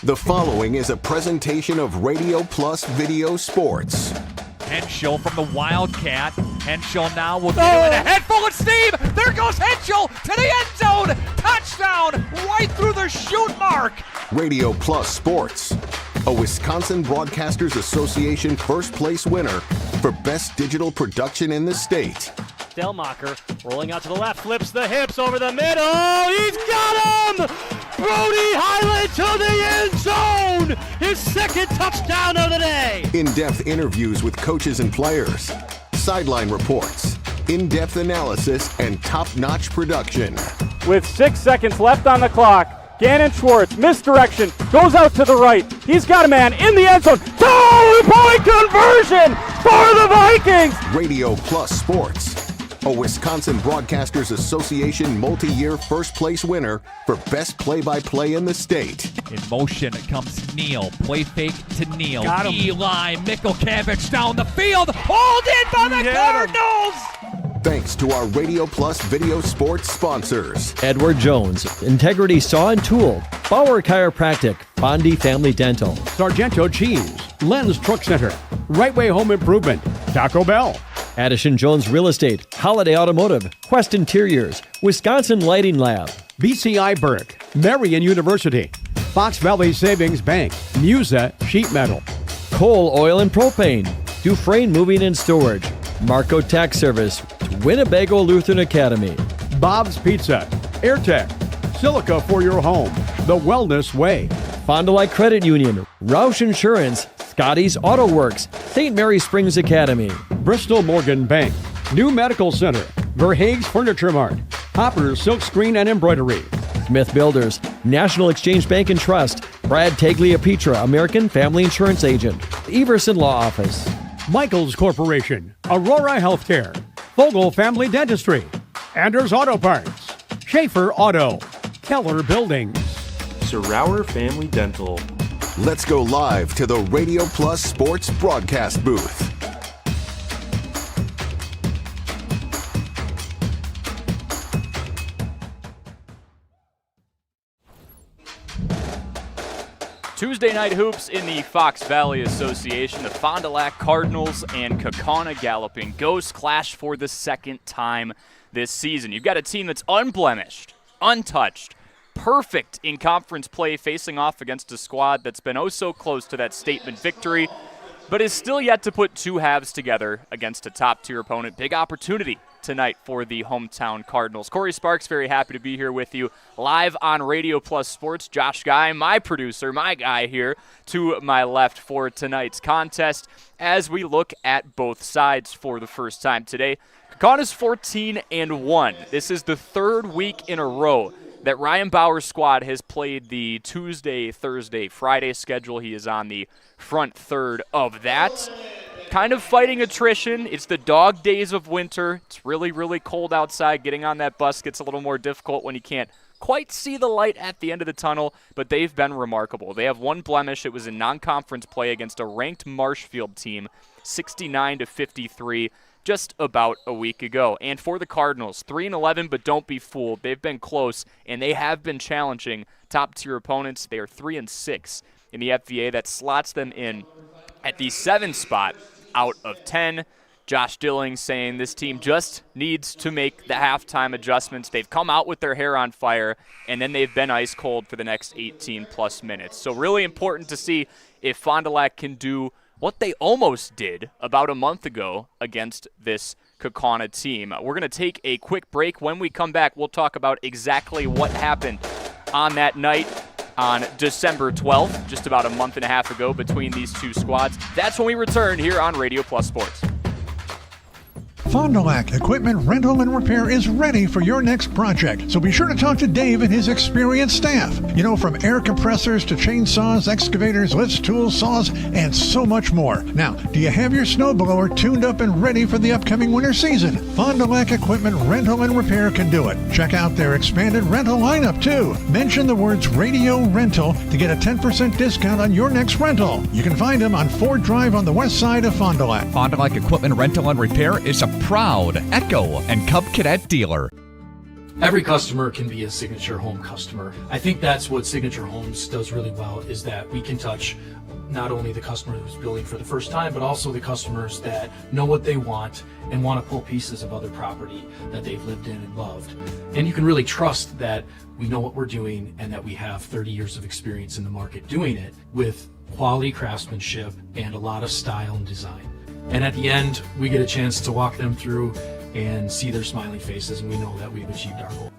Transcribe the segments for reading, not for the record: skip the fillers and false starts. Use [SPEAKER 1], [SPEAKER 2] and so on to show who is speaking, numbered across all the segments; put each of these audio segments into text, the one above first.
[SPEAKER 1] The following is a presentation of Radio Plus Video Sports.
[SPEAKER 2] Henschel from the Wildcat. Henschel now will get him in a head full of steam. There goes Henschel to the end zone. Touchdown right through the shoot mark.
[SPEAKER 1] Radio Plus Sports, a Wisconsin Broadcasters Association first place winner for best digital production in the state.
[SPEAKER 3] Delmacher rolling out to the left, flips the hips over the middle. He's got him! Brody Highland to the end zone! His second touchdown of the day!
[SPEAKER 1] In-depth interviews with coaches and players, sideline reports, in-depth analysis, and top-notch production.
[SPEAKER 4] With 6 seconds left on the clock, Gannon Schwartz, misdirection, goes out to the right. He's got a man in the end zone. Two-point conversion for the Vikings!
[SPEAKER 1] Radio Plus Sports, a Wisconsin Broadcasters Association multi-year first place winner for best play-by-play in the state.
[SPEAKER 2] In motion comes Neal. Play fake to Neal.
[SPEAKER 4] Got him.
[SPEAKER 2] Eli Mikulkevich down the field. Hauled in by the Cardinals.
[SPEAKER 1] Thanks to our Radio Plus Video Sports sponsors.
[SPEAKER 5] Edward Jones, Integrity Saw and Tool, Bauer Chiropractic, Bondi Family Dental,
[SPEAKER 6] Sargento Cheese, Len's Truck Center, Right Way Home Improvement, Taco Bell,
[SPEAKER 5] Addison Jones Real Estate, Holiday Automotive, Quest Interiors, Wisconsin Lighting Lab,
[SPEAKER 6] BCI Burke, Marion University, Fox Valley Savings Bank, Musa Sheet Metal,
[SPEAKER 5] Coal, Oil and Propane, Dufresne Moving and Storage, Marco Tax Service, Winnebago Lutheran Academy,
[SPEAKER 6] Bob's Pizza, AirTech, Silica for your home, The Wellness Way,
[SPEAKER 5] Fond du Lac Credit Union, Roush Insurance, Scotty's Auto Works, St. Mary Springs Academy,
[SPEAKER 6] Bristol Morgan Bank, New Medical Center, Verhaeg's Furniture Mart, Hopper's Silk Screen and Embroidery,
[SPEAKER 5] Smith Builders, National Exchange Bank and Trust, Brad Tagliapietra, American Family Insurance Agent, Everson Law Office,
[SPEAKER 6] Michaels Corporation, Aurora Healthcare, Vogel Family Dentistry, Anders Auto Parts, Schaefer Auto, Keller Buildings,
[SPEAKER 7] Surrour Family Dental.
[SPEAKER 1] Let's go live to the Radio Plus Sports broadcast booth.
[SPEAKER 8] Tuesday night hoops in the Fox Valley Association. The Fond du Lac Cardinals and Kaukauna Galloping Ghosts clash for the second time this season. You've got a team that's unblemished, untouched, perfect in conference play, facing off against a squad that's been oh so close to that statement victory, but is still yet to put two halves together against a top-tier opponent. Big opportunity tonight for the hometown Cardinals. Corey Sparks, very happy to be here with you live on Radio Plus Sports. Josh Guy, my producer, my guy here to my left for tonight's contest as we look at both sides for the first time today. Kaukauna's 14-1. This is the third week in a row that Ryan Bauer's squad has played the Tuesday, Thursday, Friday schedule. He is on the front third of that. Kind of fighting attrition. It's the dog days of winter. It's really, really cold outside. Getting on that bus gets a little more difficult when you can't quite see the light at the end of the tunnel, but they've been remarkable. They have one blemish. It was in non-conference play against a ranked Marshfield team, 69-53, just about a week ago. And for the Cardinals, 3-11, but don't be fooled. They've been close, and they have been challenging top-tier opponents. They are 3-6 in the FVA. That slots them in at the 7th spot out of 10. Josh Dilling saying this team just needs to make the halftime adjustments. They've come out with their hair on fire, and then they've been ice cold for the next 18-plus minutes. So really important to see if Fond du Lac can do what they almost did about a month ago against this Kaukauna team. We're going to take a quick break. When we come back, we'll talk about exactly what happened on that night on December 12th, just about a month and a half ago between these two squads. That's when we return here on Radio Plus Sports.
[SPEAKER 9] Fond du Lac Equipment Rental and Repair is ready for your next project, so be sure to talk to Dave and his experienced staff. You know, from air compressors to chainsaws, excavators, lifts, tools, saws, and so much more. Now, do you have your snowblower tuned up and ready for the upcoming winter season? Fond du Lac Equipment Rental and Repair can do it. Check out their expanded rental lineup, too. Mention the words Radio Rental to get a 10% discount on your next rental. You can find them on Ford Drive on the west side of Fond du Lac.
[SPEAKER 10] Fond du Lac Equipment Rental and Repair is a proud Echo and Cub Cadet dealer. Every customer can be a Signature Home customer. I think that's what Signature Homes does really well, is that we can touch not only the customer who's building for the first time, but also the customers that know what they want and want to pull pieces of other property that they've lived in and loved. And you can really trust that we know what we're doing and that we have 30 years of experience in the market doing it with quality craftsmanship and a lot of style and design. And at the end, we get a chance to walk them through and see their smiling faces, and we know that we've achieved our goal.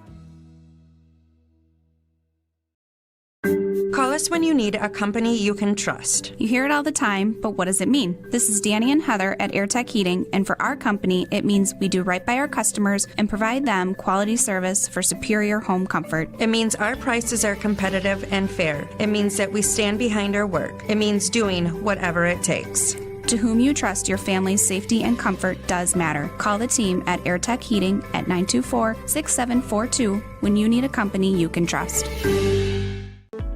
[SPEAKER 11] Call us when you need a company you can trust.
[SPEAKER 12] You hear it all the time, but what does it mean? This is Danny and Heather at AirTech Heating, and for our company, it means we do right by our customers and provide them quality service for superior home comfort.
[SPEAKER 11] It means our prices are competitive and fair. It means that we stand behind our work. It means doing whatever it takes.
[SPEAKER 12] To whom you trust your family's safety and comfort does matter. Call the team at AirTech Heating at 924-6742 when you need a company you can trust.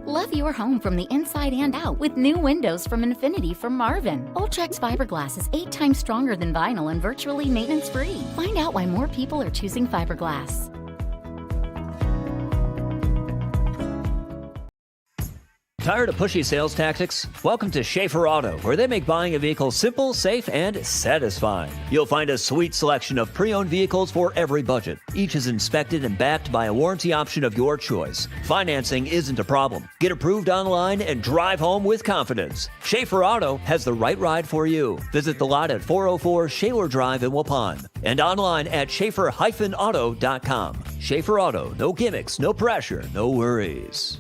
[SPEAKER 13] Love your home from the inside and out with new windows from Infinity from Marvin. Ultrex fiberglass is 8 times stronger than vinyl and virtually maintenance-free. Find out why more people are choosing fiberglass.
[SPEAKER 14] Tired of pushy sales tactics? Welcome to Schaefer Auto, where they make buying a vehicle simple, safe, and satisfying. You'll find a sweet selection of pre-owned vehicles for every budget. Each is inspected and backed by a warranty option of your choice. Financing isn't a problem. Get approved online and drive home with confidence. Schaefer Auto has the right ride for you. Visit the lot at 404 Shaler Drive in Waupun and online at schaefer-auto.com. Schaefer Auto, no gimmicks, no pressure, no worries.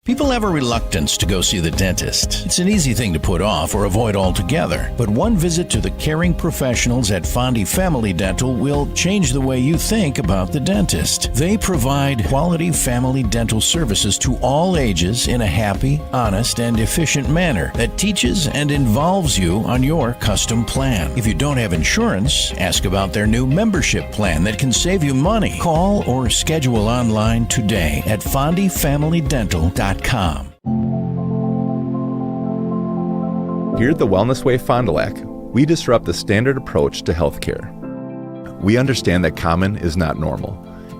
[SPEAKER 15] People have a reluctance to go see the dentist. It's an easy thing to put off or avoid altogether. But one visit to the caring professionals at Fondi Family Dental will change the way you think about the dentist. They provide quality family dental services to all ages in a happy, honest, and efficient manner that teaches and involves you on your custom plan. If you don't have insurance, ask about their new membership plan that can save you money. Call or schedule online today at FondiFamilyDental.com.
[SPEAKER 16] Here at the Wellness Way Fond du Lac, we disrupt the standard approach to healthcare. We understand that common is not normal,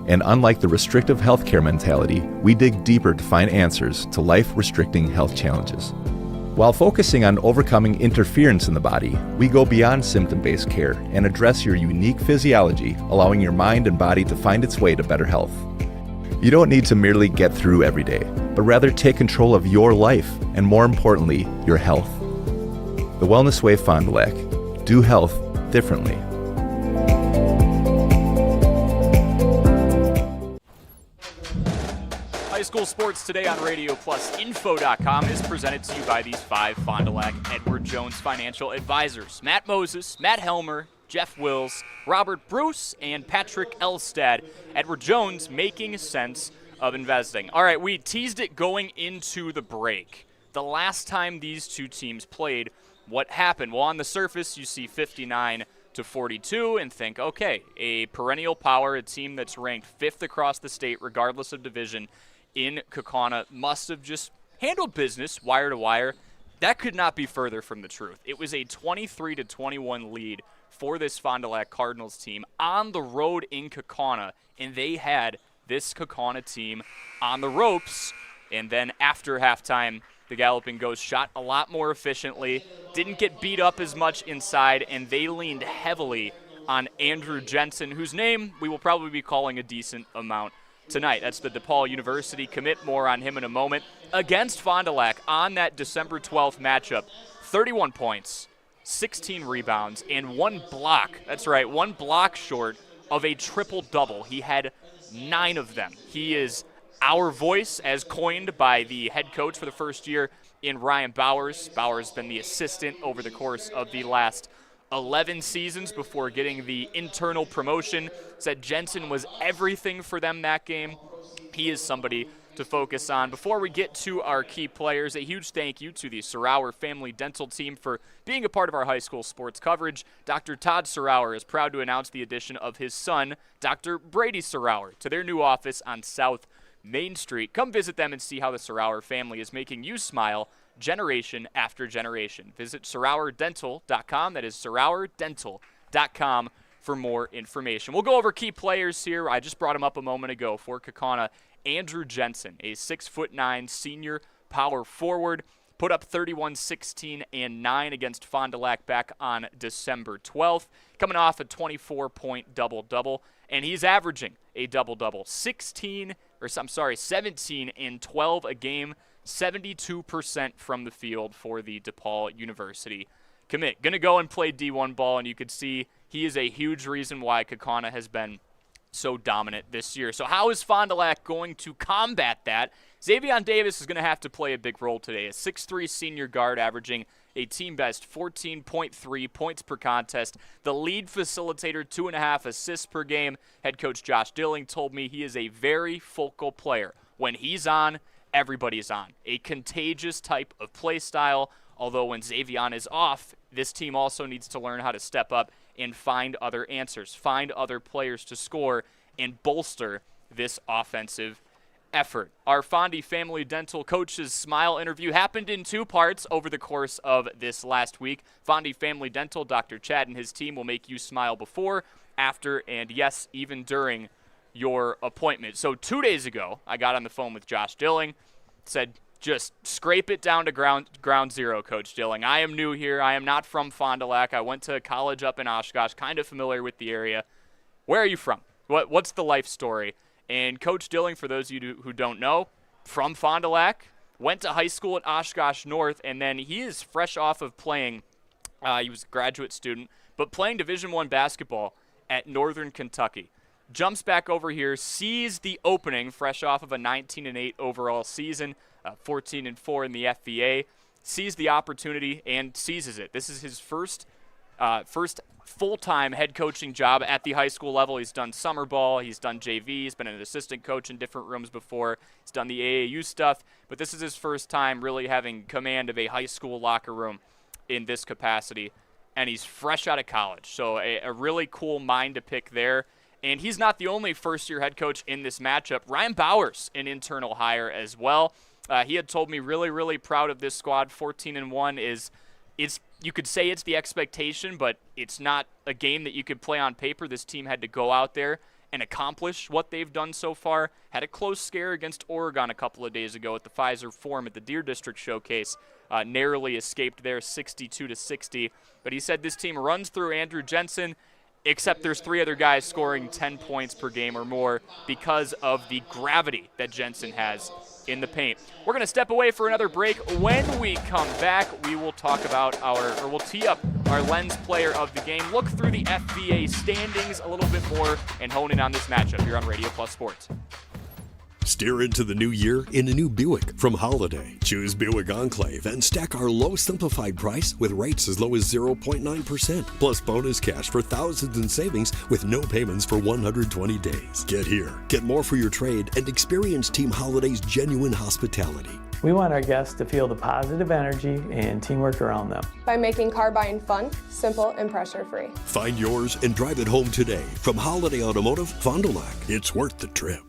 [SPEAKER 16] and unlike the restrictive healthcare mentality, we dig deeper to find answers to life-restricting health challenges. While focusing on overcoming interference in the body, we go beyond symptom-based care and address your unique physiology, allowing your mind and body to find its way to better health. You don't need to merely get through every day, but rather take control of your life and, more importantly, your health. The Wellness Way Fond du Lac. Do health differently.
[SPEAKER 8] High school sports today on Radio Plus Info.com is presented to you by these 5 Fond du Lac Edward Jones financial advisors: Matt Moses, Matt Helmer, Jeff Wills, Robert Bruce, and Patrick Elstad. Edward Jones, making sense of investing. All right, we teased it going into the break. The last time these two teams played, what happened? Well, on the surface, you see 59-42 and think, okay, a perennial power, a team that's ranked 5th across the state, regardless of division, in Kaukauna, must have just handled business wire to wire. That could not be further from the truth. It was a 23-21 lead for this Fond du Lac Cardinals team on the road in Kaukauna, and they had this Kaukauna team on the ropes. And then after halftime, the Galloping Ghosts shot a lot more efficiently, didn't get beat up as much inside, and they leaned heavily on Andrew Jensen, whose name we will probably be calling a decent amount tonight. That's the DePaul University commit. More on him in a moment. Against Fond du Lac on that December 12th matchup, 31 points, 16 rebounds, and 1 block. That's right, 1 block short of a triple-double. He had 9 of them. He is our voice, as coined by the head coach for the first year in Ryan Bowers. Bowers has been the assistant over the course of the last 11 seasons before getting the internal promotion. Said Jensen was everything for them that game. He is somebody to focus on. Before we get to our key players, a huge thank you to the Sarower Family Dental team for being a part of our high school sports coverage. Dr. Todd Sarower is proud to announce the addition of his son, Dr. Brady Sarower, to their new office on South Main Street. Come visit them and see how the Sarower family is making you smile generation after generation. Visit SarowerDental.com. That is SarowerDental.com for more information. We'll go over key players here. I just brought him up a moment ago for Kaukauna. Andrew Jensen, a 6'9" senior power forward, put up 31, 16, and 9 against Fond du Lac back on December 12th, coming off a 24-point double-double, and he's averaging a double-double. 17 and 12 a game, 72% from the field for the DePaul University commit. Going to go and play D1 ball, and you could see he is a huge reason why Kaukauna has been so dominant this year. So how is Fond du Lac going to combat that? Xavion Davis is going to have to play a big role today. A 6'3" senior guard averaging a team best 14.3 points per contest. The lead facilitator, 2.5 assists per game. Head coach Josh Dilling told me he is a very focal player. When he's on, everybody's on. A contagious type of play style. Although when Xavion is off, this team also needs to learn how to step up and find other answers, find other players to score, and bolster this offensive effort. Our Fondy Family Dental Coach's Smile interview happened in 2 parts over the course of this last week. Fondy Family Dental, Dr. Chad and his team will make you smile before, after, and yes, even during your appointment. So 2 days ago, I got on the phone with Josh Dilling, said, just scrape it down to ground zero, Coach Dilling. I am new here. I am not from Fond du Lac. I went to college up in Oshkosh, kind of familiar with the area. Where are you from? What's the life story? And Coach Dilling, for those of you who don't know, from Fond du Lac, went to high school at Oshkosh North, and then he is fresh off of playing, he was a graduate student, but playing Division I basketball at Northern Kentucky. Jumps back over here, sees the opening, fresh off of a 19-8 overall season, 14-4 in the FVA, sees the opportunity and seizes it. This is his first full-time head coaching job at the high school level. He's done summer ball, he's done JV, he's been an assistant coach in different rooms before, he's done the AAU stuff, but this is his first time really having command of a high school locker room in this capacity, and he's fresh out of college. So a really cool mind to pick there. And he's not the only first-year head coach in this matchup. Ryan Bowers, an internal hire as well. He had told me really, really proud of this squad. 14-1 is you could say it's the expectation, but it's not a game that you could play on paper. This team had to go out there and accomplish what they've done so far. Had a close scare against Oregon a couple of days ago at the Pfizer Forum at the Deer District Showcase. Narrowly escaped there 62-60. But he said this team runs through Andrew Jensen, except there's 3 other guys scoring 10 points per game or more because of the gravity that Jensen has in the paint. We're going to step away for another break. When we come back, we will talk about we'll tee up our Lens player of the game, look through the FVA standings a little bit more, and hone in on this matchup here on Radio Plus Sports.
[SPEAKER 17] Steer into the new year in a new Buick from Holiday. Choose Buick Enclave and stack our low simplified price with rates as low as 0.9%, plus bonus cash for thousands in savings with no payments for 120 days. Get here, get more for your trade, and experience Team Holiday's genuine hospitality.
[SPEAKER 18] We want our guests to feel the positive energy and teamwork around them.
[SPEAKER 19] By making car buying fun, simple, and pressure-free.
[SPEAKER 17] Find yours and drive it home today from Holiday Automotive, Fond du Lac. It's worth the trip.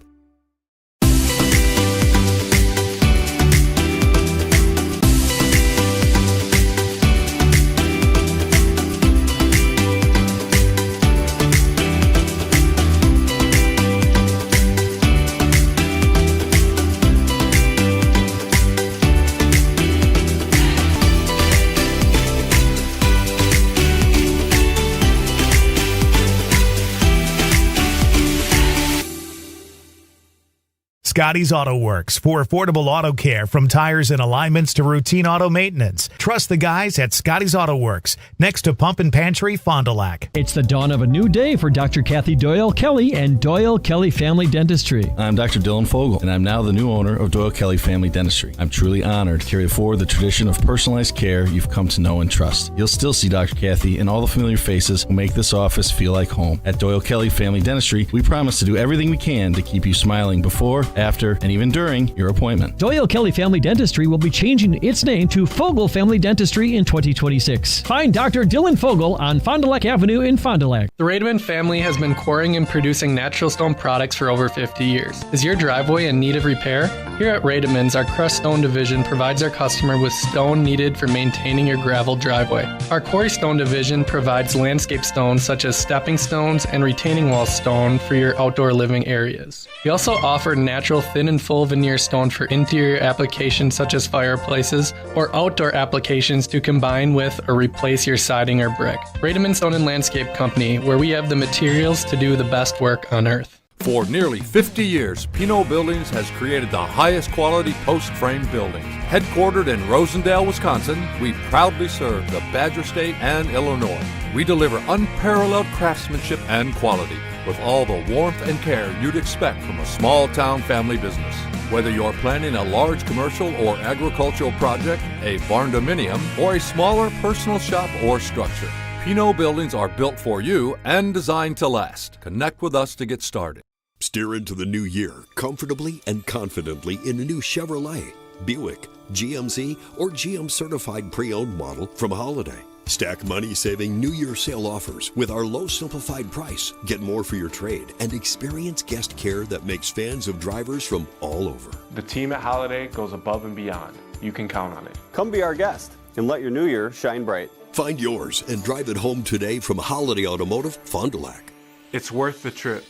[SPEAKER 20] Scotty's Auto Works for affordable auto care, from tires and alignments to routine auto maintenance. Trust the guys at Scotty's Auto Works, next to Pump and Pantry, Fond du Lac.
[SPEAKER 5] It's the dawn of a new day for Dr. Kathy Doyle Kelly and Doyle Kelly Family Dentistry.
[SPEAKER 21] I'm Dr. Dylan Fogel, and I'm now the new owner of Doyle Kelly Family Dentistry. I'm truly honored to carry forward the tradition of personalized care you've come to know and trust. You'll still see Dr. Kathy and all the familiar faces who make this office feel like home. At Doyle Kelly Family Dentistry, we promise to do everything we can to keep you smiling before, after, and even during your appointment.
[SPEAKER 5] Doyle Kelly Family Dentistry will be changing its name to Fogel Family Dentistry in 2026. Find Dr. Dylan Fogel on Fond du Lac Avenue in Fond du Lac.
[SPEAKER 3] The Rademan family has been quarrying and producing natural stone products for over 50 years. Is your driveway in need of repair? Here at Rademan's, our crushed stone division provides our customer with stone needed for maintaining your gravel driveway. Our quarry stone division provides landscape stones such as stepping stones and retaining wall stone for your outdoor living areas. We also offer natural thin and full veneer stone for interior applications such as fireplaces or outdoor applications to combine with or replace your siding or brick. Rademan Stone and Landscape Company, where we have the materials to do the best work on earth.
[SPEAKER 22] For nearly 50 years, Pinot Buildings has created the highest quality post-frame buildings. Headquartered in Rosendale, Wisconsin, we proudly serve the Badger State and Illinois. We deliver unparalleled craftsmanship and quality with all the warmth and care you'd expect from a small-town family business. Whether you're planning a large commercial or agricultural project, a barn-dominium, or a smaller personal shop or structure, Pinot Buildings are built for you and designed to last. Connect with us to get started.
[SPEAKER 17] Steer into the new year comfortably and confidently in a new Chevrolet, Buick, GMC, or GM certified pre-owned model from Holiday. Stack money-saving New Year sale offers with our low simplified price. Get more for your trade and experience guest care that makes fans of drivers from all over.
[SPEAKER 7] The team at Holiday goes above and beyond. You can count on it.
[SPEAKER 23] Come be our guest and let your new year shine bright.
[SPEAKER 17] Find yours and drive it home today from Holiday Automotive, Fond du Lac.
[SPEAKER 7] It's worth the trip.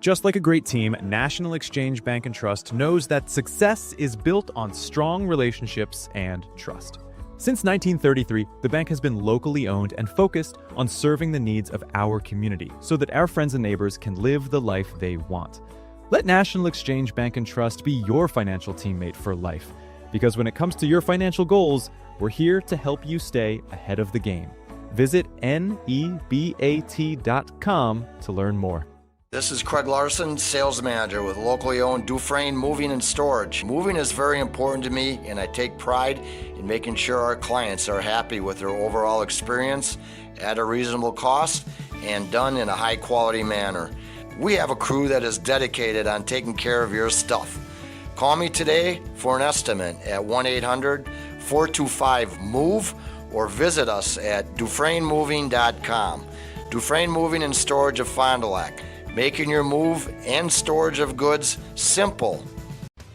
[SPEAKER 24] Just like a great team, National Exchange Bank and Trust knows that success is built on strong relationships and trust. Since 1933, the bank has been locally owned and focused on serving the needs of our community so that our friends and neighbors can live the life they want. Let National Exchange Bank and Trust be your financial teammate for life, because when it comes to your financial goals, we're here to help you stay ahead of the game. Visit nebat.com to learn more.
[SPEAKER 25] This is Craig Larson, sales manager with locally owned Dufresne Moving and Storage. Moving is very important to me, and I take pride in making sure our clients are happy with their overall experience at a reasonable cost and done in a high quality manner. We have a crew that is dedicated on taking care of your stuff. Call me today for an estimate at 1-800-425-MOVE or visit us at DufresneMoving.com. Dufresne Moving and Storage of Fond du Lac. Making your move and storage of goods simple.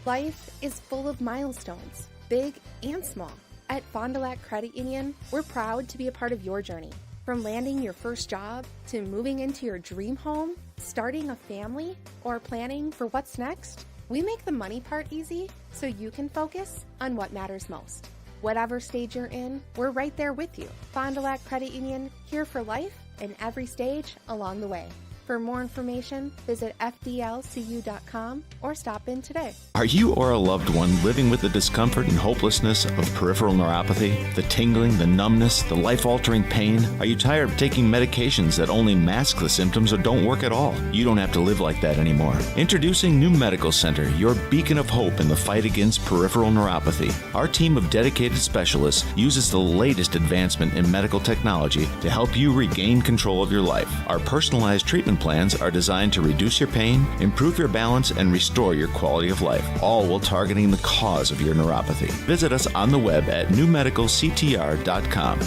[SPEAKER 26] Life is full of milestones, big and small. At Fond du Lac Credit Union, we're proud to be a part of your journey. From landing your first job to moving into your dream home, starting a family, or planning for what's next, we make the money part easy so you can focus on what matters most. Whatever stage you're in, we're right there with you. Fond du Lac Credit Union, here for life and every stage along the way. For more information, visit fdlcu.com or stop in today.
[SPEAKER 27] Are you or a loved one living with the discomfort and hopelessness of peripheral neuropathy? The tingling, the numbness, the life-altering pain? Are you tired of taking medications that only mask the symptoms or don't work at all? You don't have to live like that anymore. Introducing New Medical Center, your beacon of hope in the fight against peripheral neuropathy. Our team of dedicated specialists uses the latest advancement in medical technology to help you regain control of your life. Our personalized treatment plans are designed to reduce your pain, improve your balance, and restore your quality of life, all while targeting the cause of your neuropathy. Visit us on the web at newmedicalctr.com.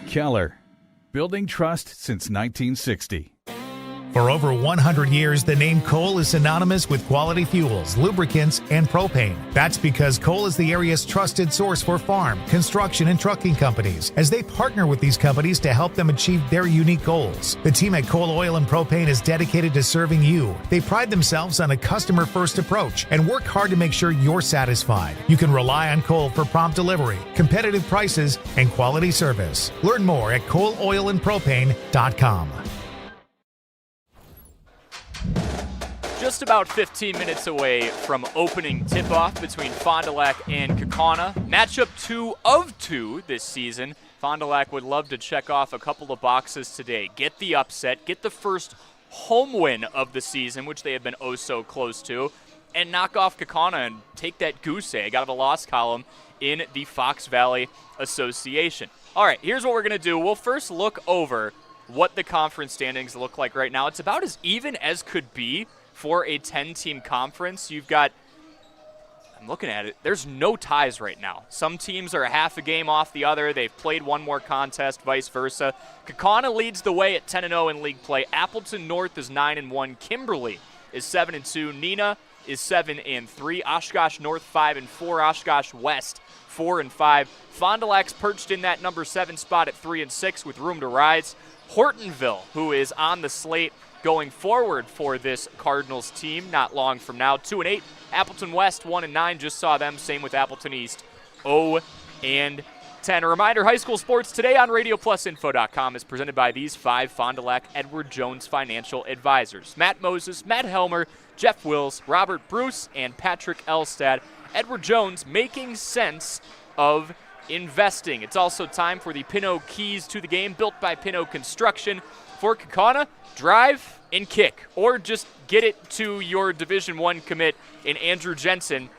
[SPEAKER 28] Keller, building trust since 1960.
[SPEAKER 20] For over 100 years, the name Kohl is synonymous with quality fuels, lubricants, and propane. That's because Kohl is the area's trusted source for farm, construction, and trucking companies, as they partner with these companies to help them achieve their unique goals. The team at Kohl Oil and Propane is dedicated to serving you. They pride themselves on a customer-first approach and work hard to make sure you're satisfied. You can rely on Kohl for prompt delivery, competitive prices, and quality service. Learn more at kohloilandpropane.com.
[SPEAKER 8] just about 15 minutes away from opening tip-off between Fond du Lac and Kaukauna. Matchup 2 of 2 this season. Fond du Lac would love to check off a couple of boxes today. Get the upset, get the first home win of the season, which they have been oh so close to, and knock off Kaukauna and take that goose egg out of the loss column in the Fox Valley Association. All right, here's what we're going to do. We'll first look over what the conference standings look like right now. It's about as even as could be for a 10-team conference. You've got, I'm looking at it, there's no ties right now. Some teams are a half a game off the other. They've played one more contest, vice versa. Kaukauna leads the way at 10-0 in league play. Appleton North is 9-1. Kimberly is 7-2. Neenah is 7-3. Oshkosh North 5-4. Oshkosh West 4-5. Fond du Lac's perched in that number 7 spot at 3-6 with room to rise. Hortonville, who is on the slate going forward for this Cardinals team not long from now, 2-8. Appleton West 1-9, just saw them. Same with Appleton East, 0-10. A reminder, high school sports today on RadioPlusInfo.com is presented by these 5 Fond du Lac Edward Jones financial advisors: Matt Moses, Matt Helmer, Jeff Wills, Robert Bruce, and Patrick Elstad. Edward Jones, making sense of investing. It's also time for the Pinot Keys to the Game, built by Pinot Construction. For Kaukauna, drive and kick, or just get it to your Division I commit in Andrew Jensen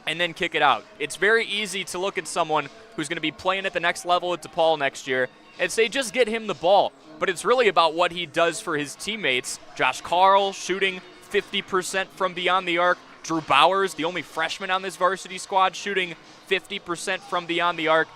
[SPEAKER 8] and then kick it out. It's very easy to look at someone who's going to be playing at the next level at DePaul next year and say, just get him the ball. But it's really about what he does for his teammates. Josh Carl shooting 50% from beyond the arc. Drew Bowers, the only freshman on this varsity squad, shooting 50% from beyond the arc.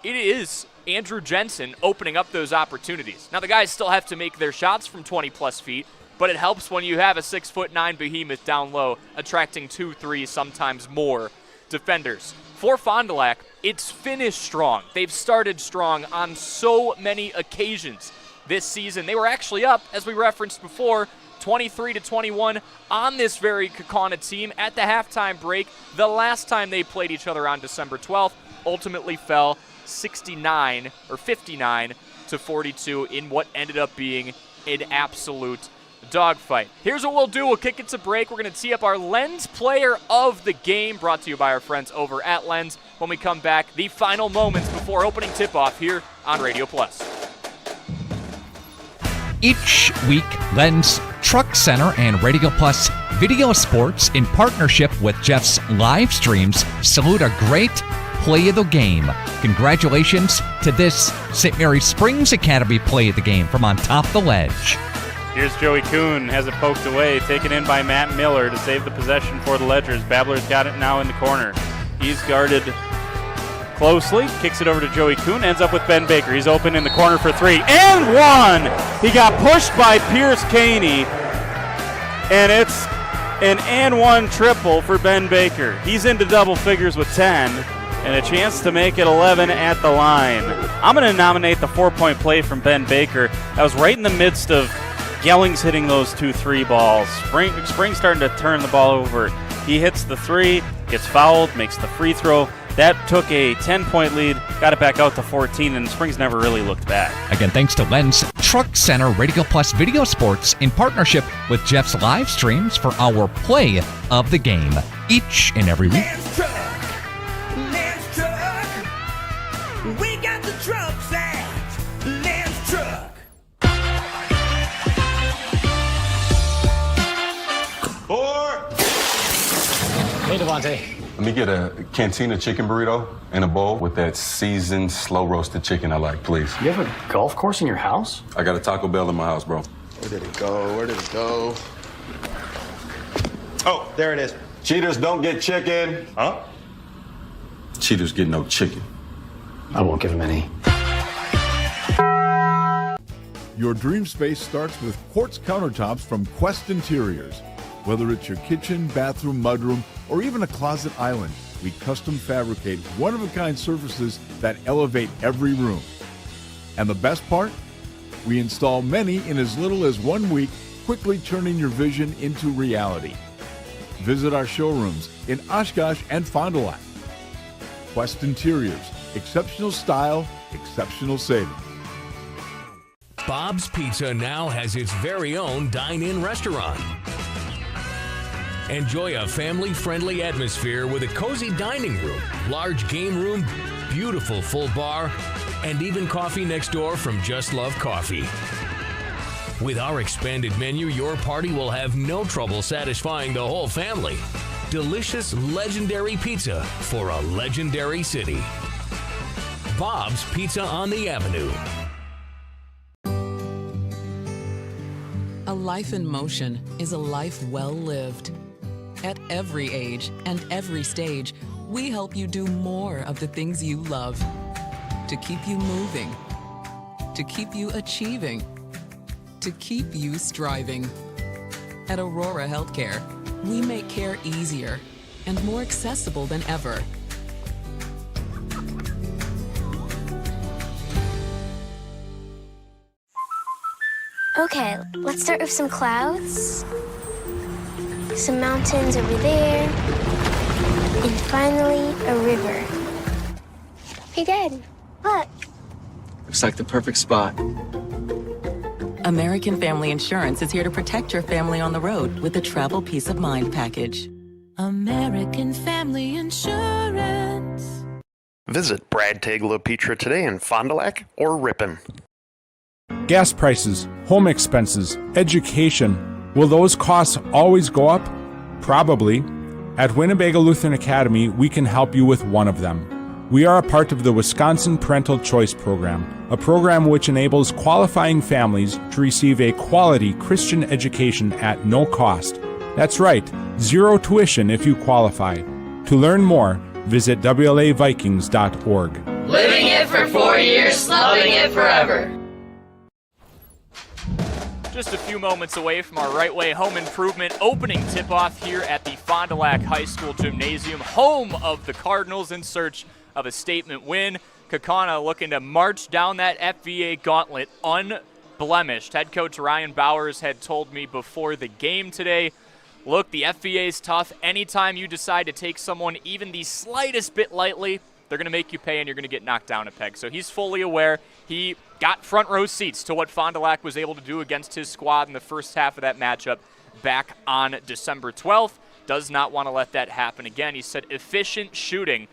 [SPEAKER 8] It is Andrew Jensen opening up those opportunities. Now, the guys still have to make their shots from 20-plus feet, but it helps when you have a 6'9" behemoth down low, attracting 2, 3, sometimes more defenders. For Fond du Lac, it's finished strong. They've started strong on so many occasions this season. They were actually up, as we referenced before, 23-21 on this very Kaukauna team at the halftime break. The last time they played each other on December 12th, ultimately fell 59-42 in what ended up being an absolute dogfight. Here's what we'll do. We'll kick it to break. We're going to tee up our Lens Player of the Game, brought to you by our friends over at Lens. When we come back, the final moments before opening tip-off here on Radio Plus.
[SPEAKER 1] Each week, Lens Truck Center and Radio Plus Video Sports, in partnership with Jeff's live streams, salute a great Play of the Game. Congratulations to this St. Mary Springs Academy Play of the Game from on top of the ledge.
[SPEAKER 2] Here's Joey Kuhn, has it poked away, taken in by Matt Miller to save the possession for the Ledgers. Babbler's got it now in the corner. He's guarded closely, kicks it over to Joey Kuhn, ends up with Ben Baker. He's open in the corner for 3, and 1! He got pushed by Pierce Caney, and it's an and 1 triple for Ben Baker. He's into double figures with 10, and a chance to make it 11 at the line. I'm going to nominate the 4-point play from Ben Baker. That was right in the midst of Gellings hitting those 2 3 balls. Spring starting to turn the ball over. He hits the 3, gets fouled, makes the free throw. That took a 10-point lead, got it back out to 14, and Springs never really looked back.
[SPEAKER 1] Again, thanks to Lens Truck Center Radio Plus Video Sports, in partnership with Jeff's live streams for our Play of the Game each and every week.
[SPEAKER 4] Lens Truck. We got the trucks at Lens Truck.
[SPEAKER 6] Hey, Devontae.
[SPEAKER 9] Let me get a Cantina chicken burrito and a bowl with that seasoned, slow-roasted chicken I like, please.
[SPEAKER 6] You have a golf course in your house?
[SPEAKER 9] I got a Taco Bell in my house, bro.
[SPEAKER 6] Where did it go? Where did it go?
[SPEAKER 9] Oh, there it is. Cheaters don't get chicken. Huh? Cheaters get no chicken.
[SPEAKER 6] I won't give him any.
[SPEAKER 10] Your dream space starts with quartz countertops from Quest Interiors. Whether it's your kitchen, bathroom, mudroom, or even a closet island, we custom fabricate one-of-a-kind surfaces that elevate every room. And the best part? We install many in as little as 1 week, quickly turning your vision into reality. Visit our showrooms in Oshkosh and Fond du Lac. Quest Interiors, exceptional style, exceptional savings.
[SPEAKER 11] Bob's Pizza now has its very own dine-in restaurant. Enjoy a family-friendly atmosphere with a cozy dining room, large game room, beautiful full bar, and even coffee next door from Just Love Coffee. With our expanded menu, your party will have no trouble satisfying the whole family. Delicious, legendary pizza for a legendary city. Bob's Pizza on the Avenue.
[SPEAKER 12] A life in motion is a life well lived. At every age and every stage, we help you do more of the things you love. To keep you moving. To keep you achieving. To keep you striving. At Aurora Healthcare, we make care easier and more accessible than ever.
[SPEAKER 13] Okay, let's start with some clouds, some mountains over there, and finally a river. Hey, Dad, look.
[SPEAKER 14] Looks like the perfect spot.
[SPEAKER 12] American Family Insurance is here to protect your family on the road with the Travel Peace of Mind package.
[SPEAKER 15] American Family Insurance.
[SPEAKER 16] Visit Brad Tagla Pizza today in Fond du Lac or Ripon.
[SPEAKER 18] Gas prices, home expenses, education. Will those costs always go up? Probably. At Winnebago Lutheran Academy, we can help you with one of them. We are a part of the Wisconsin Parental Choice Program, a program which enables qualifying families to receive a quality Christian education at no cost. That's right, zero tuition if you qualify. To learn more, visit WLAVikings.org.
[SPEAKER 15] Living it for 4 years, loving it forever.
[SPEAKER 8] Just a few moments away from our Right Way Home Improvement opening tip-off here at the Fond du Lac High School Gymnasium, home of the Cardinals in search of a statement win. Kaukauna looking to march down that FVA gauntlet unblemished. Head coach Ryan Bowers had told me before the game today, look, the FVA is tough. Anytime you decide to take someone even the slightest bit lightly, they're going to make you pay and you're going to get knocked down a peg. So he's fully aware. He got front row seats to what Fond du Lac was able to do against his squad in the first half of that matchup back on December 12th. Does not want to let that happen again. He said efficient shooting,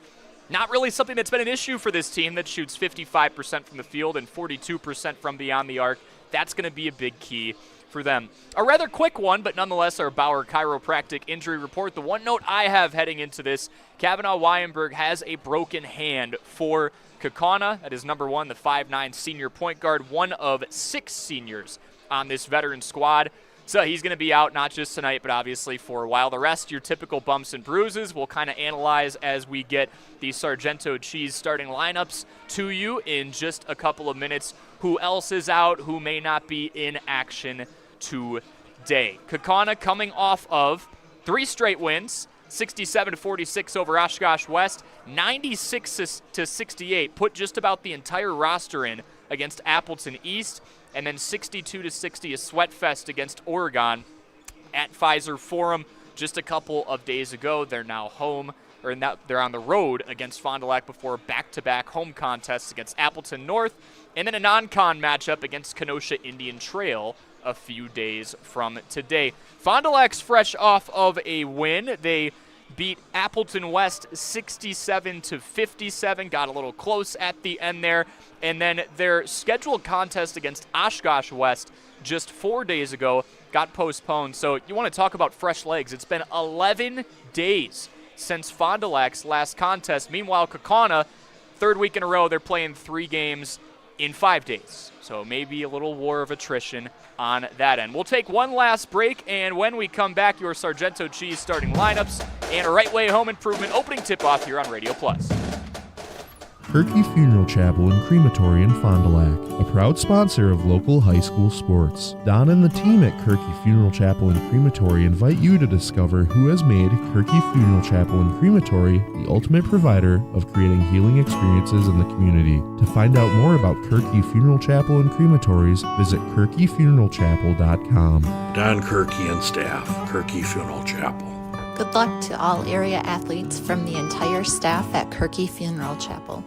[SPEAKER 8] not really something that's been an issue for this team that shoots 55% from the field and 42% from beyond the arc. That's going to be a big key for them. A rather quick one, but nonetheless our Bauer Chiropractic injury report. The one note I have heading into this, Kavanaugh Wyenberg has a broken hand for Kaukauna. That is number one, the 5'9" senior point guard, one of 6 seniors on this veteran squad. So he's going to be out not just tonight, but obviously for a while. The rest, your typical bumps and bruises, we'll kind of analyze as we get the Sargento Cheese starting lineups to you in just a couple of minutes. Who else is out, who may not be in action today. Kaukauna coming off of 3 straight wins, 67-46 over Oshkosh West, 96-68, put just about the entire roster in against Appleton East, and then 62-60 a sweatfest against Oregon at Pfizer Forum just a couple of days ago. They're now home, or they're on the road against Fond du Lac before back-to-back home contests against Appleton North, and then a non-con matchup against Kenosha Indian Trail a few days from today. Fond du Lac's fresh off of a win. They beat Appleton West 67-57, got a little close at the end there. And then their scheduled contest against Oshkosh West just 4 days ago got postponed. So you want to talk about fresh legs. It's been 11 days since Fond du Lac's last contest. Meanwhile, Kaukauna, 3rd week in a row, they're playing 3 games in 5 days. So maybe a little war of attrition on that end. We'll take one last break, and when we come back, your Sargento Cheese starting lineups and a Right Way Home Improvement opening tip-off here on Radio Plus.
[SPEAKER 19] Kirky Funeral Chapel and Crematory in Fond du Lac, a proud sponsor of local high school sports. Don and the team at Kirky Funeral Chapel and Crematory invite you to discover who has made Kirky Funeral Chapel and Crematory the ultimate provider of creating healing experiences in the community. To find out more about Kirky Funeral Chapel and Crematories, visit kirkyfuneralchapel.com.
[SPEAKER 29] Don Kirky and staff, Kirky Funeral Chapel.
[SPEAKER 30] Good luck to all area athletes from the entire staff at Kirky Funeral Chapel.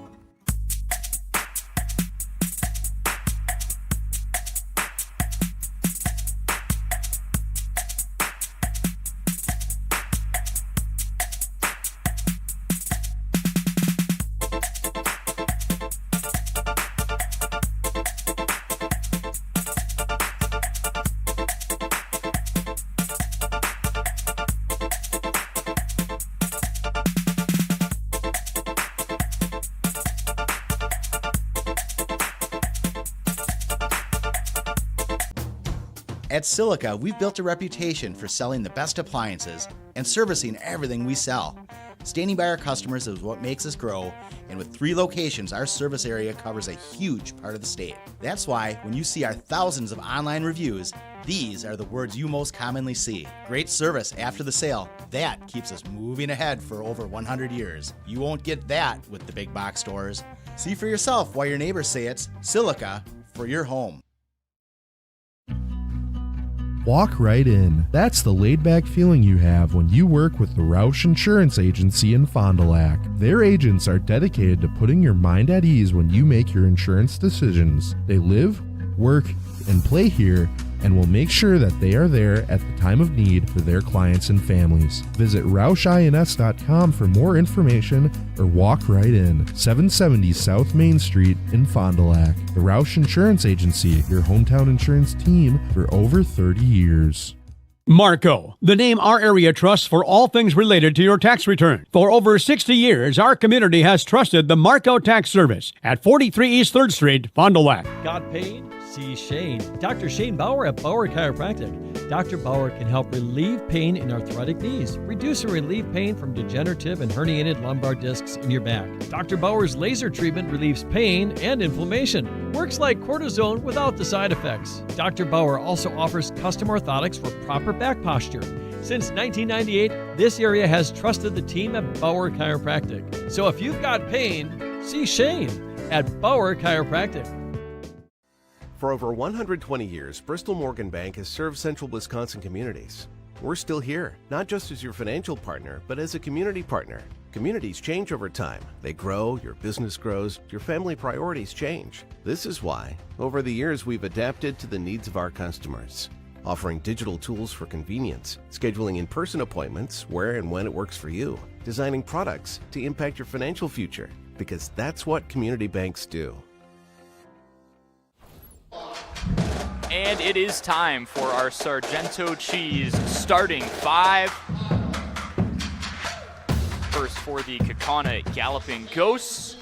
[SPEAKER 3] At Silica, we've built a reputation for selling the best appliances and servicing everything we sell. Standing by our customers is what makes us grow, and with 3 locations, our service area covers a huge part of the state. That's why when you see our thousands of online reviews, these are the words you most commonly see. Great service after the sale. That keeps us moving ahead for over 100 years. You won't get that with the big box stores. See for yourself why your neighbors say it's Silica for your home.
[SPEAKER 19] Walk right in. That's the laid-back feeling you have when you work with the Roush Insurance Agency in Fond du Lac. Their agents are dedicated to putting your mind at ease when you make your insurance decisions. They live, work, and play here, and will make sure that they are there at the time of need for their clients and families. Visit RoushINS.com for more information or walk right in. 770 South Main Street in Fond du Lac. The Roush Insurance Agency, your hometown insurance team for over 30 years.
[SPEAKER 5] Marco, the name our area trusts for all things related to your tax return. For over 60 years, our community has trusted the Marco Tax Service at 43 East 3rd Street, Fond du Lac.
[SPEAKER 7] Got pain? See Shane. Dr. Shane Bauer at Bauer Chiropractic. Dr. Bauer can help relieve pain in arthritic knees, reduce and relieve pain from degenerative and herniated lumbar discs in your back. Dr. Bauer's laser treatment relieves pain and inflammation. Works like cortisone without the side effects. Dr. Bauer also offers custom orthotics for proper back posture. Since 1998, this area has trusted the team at Bauer Chiropractic. So if you've got pain, see Shane at Bauer Chiropractic.
[SPEAKER 17] For over 120 years, Bristol Morgan Bank has served central Wisconsin communities. We're still here, not just as your financial partner, but as a community partner. Communities change over time. They grow, your business grows, your family priorities change. This is why, over the years, we've adapted to the needs of our customers, offering digital tools for convenience, scheduling in-person appointments where and when it works for you, designing products to impact your financial future, because that's what community banks do.
[SPEAKER 8] And it is time for our Sargento cheese starting 5. First for the Kaukauna Galloping Ghosts.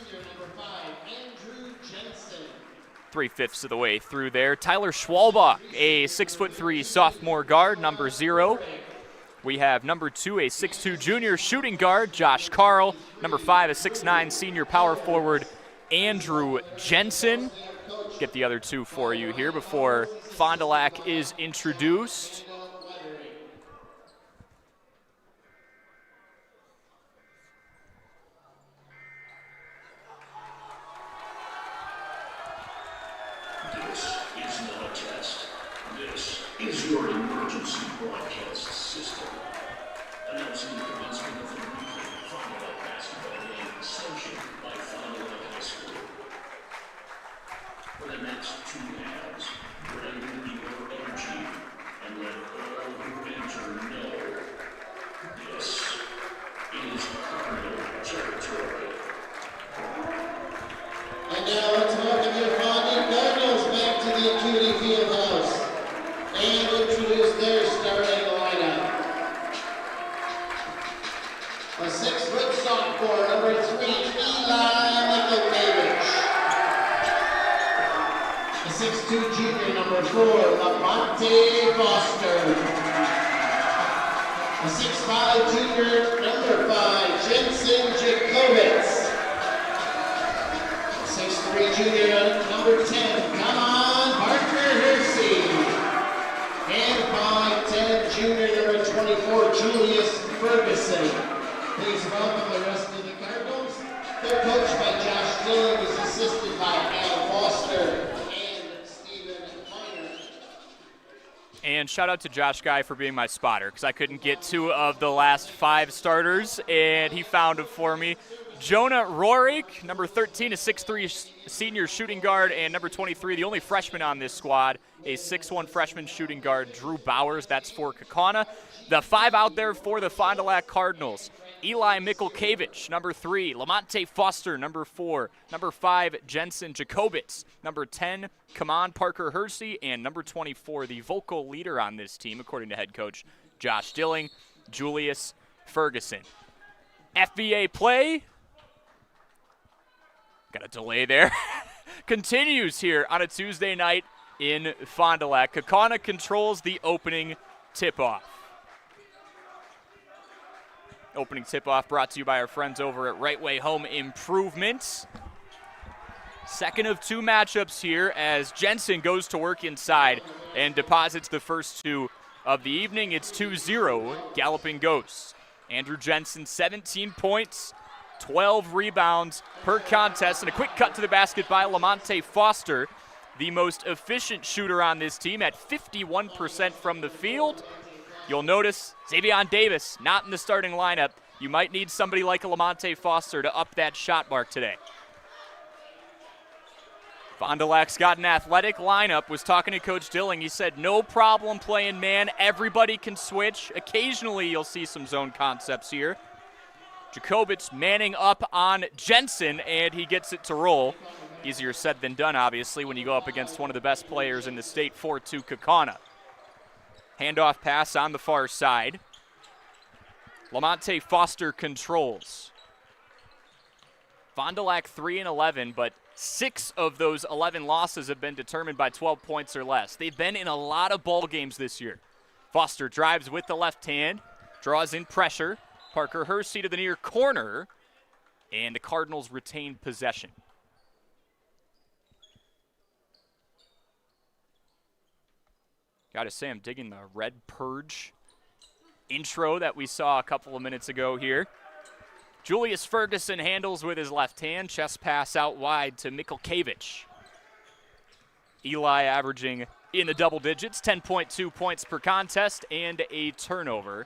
[SPEAKER 8] 3/5 of the way through there. Tyler Schwalbach, a 6'3" sophomore guard, number 0. We have number 2, a 6'2" junior shooting guard, Josh Carl. Number 5, a 6'9" senior power forward, Andrew Jensen. Get the other 2 for you here before Fond du Lac is introduced.
[SPEAKER 29] This is not a test. This is your emergency broadcast system. Announcing the commencement of the weekly Fond du Lac basketball game sanctioned by Fond du Lac High School. For the next 2 halves, bring your energy and let all who enter know this is Cardinal territory.
[SPEAKER 21] And now let's welcome your Fondant Cardinals back to the Acuity Fieldhouse and introduce their starting lineup. A 6-foot sophomore, number 3, Eli Mikulkevich. A 6'2" junior, number 4, Lamonte Foster. A 6'5" junior, number 5, Jensen Jacobitz. 6'3" junior, number 10, come on, Parker Hersey. And 5'10" junior, number 24, Julius Ferguson. Please welcome the rest of the Cardinals. They're coached by Josh Dillon, who's assisted by Al Foster and Stephen Miner.
[SPEAKER 8] And shout out to Josh Guy for being my spotter, because I couldn't get 2 of the last 5 starters, and he found them for me. Jonah Rorik, number 13, a 6'3" senior shooting guard, and number 23, the only freshman on this squad, a 6'1" freshman shooting guard, Drew Bowers. That's for Kaukauna. The 5 out there for the Fond du Lac Cardinals. Eli Mikulkevich, number 3. Lamonte Foster, number 4. Number 5, Jensen Jacobitz. Number 10, Kamon Parker Hersey. And number 24, the vocal leader on this team, according to head coach Josh Dilling, Julius Ferguson. FBA play. Got a delay there. Continues here on a Tuesday night in Fond du Lac. Kaukauna controls the opening tip-off. Opening tip-off brought to you by our friends over at Right Way Home Improvements. Second of two matchups here as Jensen goes to work inside and deposits the first two of the evening. It's 2-0 Galloping Ghosts. Andrew Jensen, 17 points, 12 rebounds per contest, and a quick cut to the basket by Lamonte Foster, the most efficient shooter on this team at 51% from the field. You'll notice Xavion Davis not in the starting lineup. You might need somebody like a Lamonte Foster to up that shot mark today. Fond du Lac's got an athletic lineup. Was talking to Coach Dilling. He said no problem playing man. Everybody can switch. Occasionally you'll see some zone concepts here. Jacobitz manning up on Jensen, and he gets it to roll. Easier said than done, obviously, when you go up against one of the best players in the state, 4-2 Kaukauna. Handoff pass on the far side. Lamonte Foster controls. Fond du Lac 3-11, but 6 of those 11 losses have been determined by 12 points or less. They've been in a lot of ball games this year. Foster drives with the left hand, draws in pressure. Parker Hersey to the near corner, and the Cardinals retain possession. Gotta say, I'm digging the Red Purge intro that we saw a couple of minutes ago here. Julius Ferguson handles with his left hand. Chest pass out wide to Mikulkevich. Eli averaging in the double digits, 10.2 points per contest and a turnover.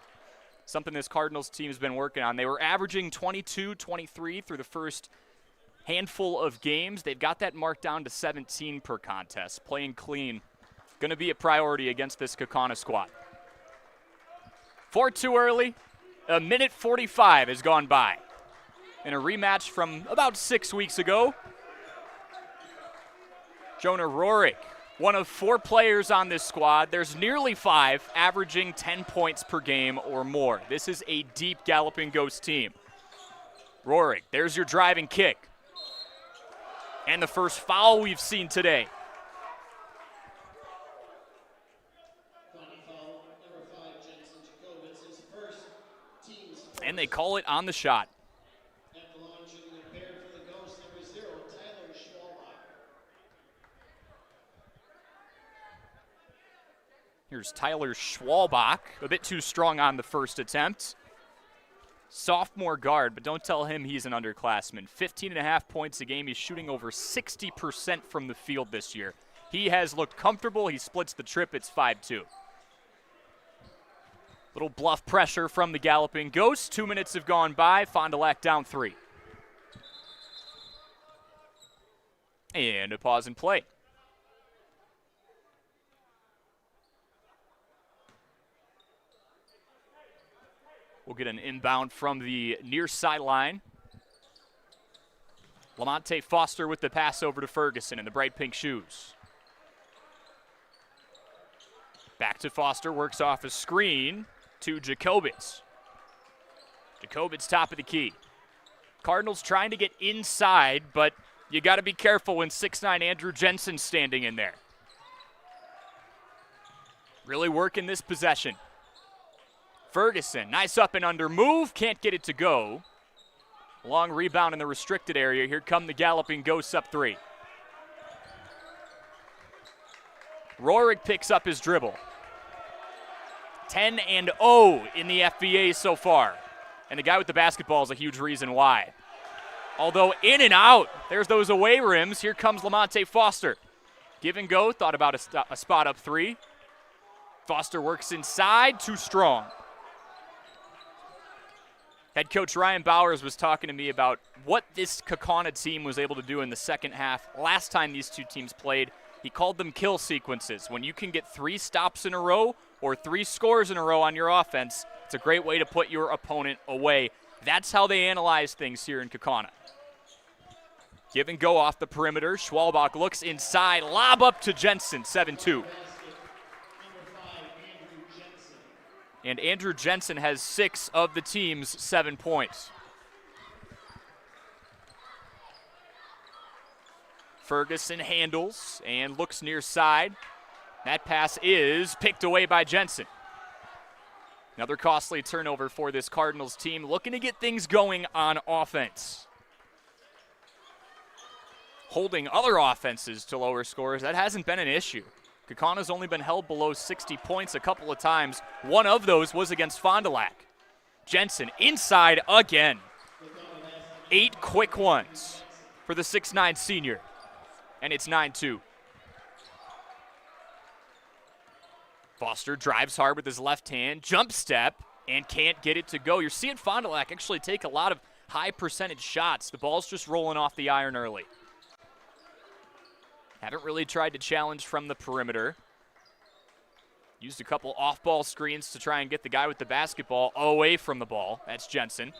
[SPEAKER 8] Something this Cardinals team has been working on. They were averaging 22, 23 through the first handful of games. They've got that marked down to 17 per contest. Playing clean. Going to be a priority against this Kaukauna squad. 4 too early. A minute 45 has gone by. In a rematch from about 6 weeks ago. Jonah Rorik, one of 4 players on this squad. There's nearly 5, averaging 10 points per game or more. This is a deep Galloping Ghost team. Rorik, there's your driving kick. And the first foul we've seen today. And they call it on the shot. Here's Tyler Schwalbach, a bit too strong on the first attempt. Sophomore guard, but don't tell him he's an underclassman. 15.5 points a game. He's shooting over 60% from the field this year. He has looked comfortable. He splits the trip. It's 5-2. Little bluff pressure from the Galloping Ghosts. 2 minutes have gone by. Fond du Lac down 3. And a pause and play. We'll get an inbound from the near sideline. Lamonte Foster with the pass over to Ferguson in the bright pink shoes. Back to Foster, works off a screen to Jacobitz. Jacobitz top of the key. Cardinals trying to get inside, but you got to be careful when 6'9" Andrew Jensen's standing in there. Really working this possession. Ferguson, nice up and under move, can't get it to go. Long rebound in the restricted area. Here come the Galloping Ghosts up 3. Rorik picks up his dribble. 10-0 in the FBA so far. And the guy with the basketball is a huge reason why. Although in and out, there's those away rims. Here comes Lamonte Foster. Give and go, thought about a spot up 3. Foster works inside, too strong. Head coach Ryan Bowers was talking to me about what this Kaukauna team was able to do in the second half. Last time these two teams played, he called them kill sequences. When you can get 3 stops in a row or 3 scores in a row on your offense, it's a great way to put your opponent away. That's how they analyze things here in Kaukauna. Give and go off the perimeter. Schwalbach looks inside. Lob up to Jensen, 7-2. And Andrew Jensen has 6 of the team's 7 points. Ferguson handles and looks near side. That pass is picked away by Jensen. Another costly turnover for this Cardinals team, looking to get things going on offense. Holding other offenses to lower scores, that hasn't been an issue. Kaukana's only been held below 60 points a couple of times. One of those was against Fond du Lac. Jensen inside again. 8 quick ones for the 6'9 senior. And it's 9-2. Foster drives hard with his left hand, jump step, and can't get it to go. You're seeing Fond du Lac actually take a lot of high percentage shots. The ball's just rolling off the iron early. Haven't really tried to challenge from the perimeter. Used a couple off-ball screens to try and get the guy with the basketball away from the ball. That's Jensen.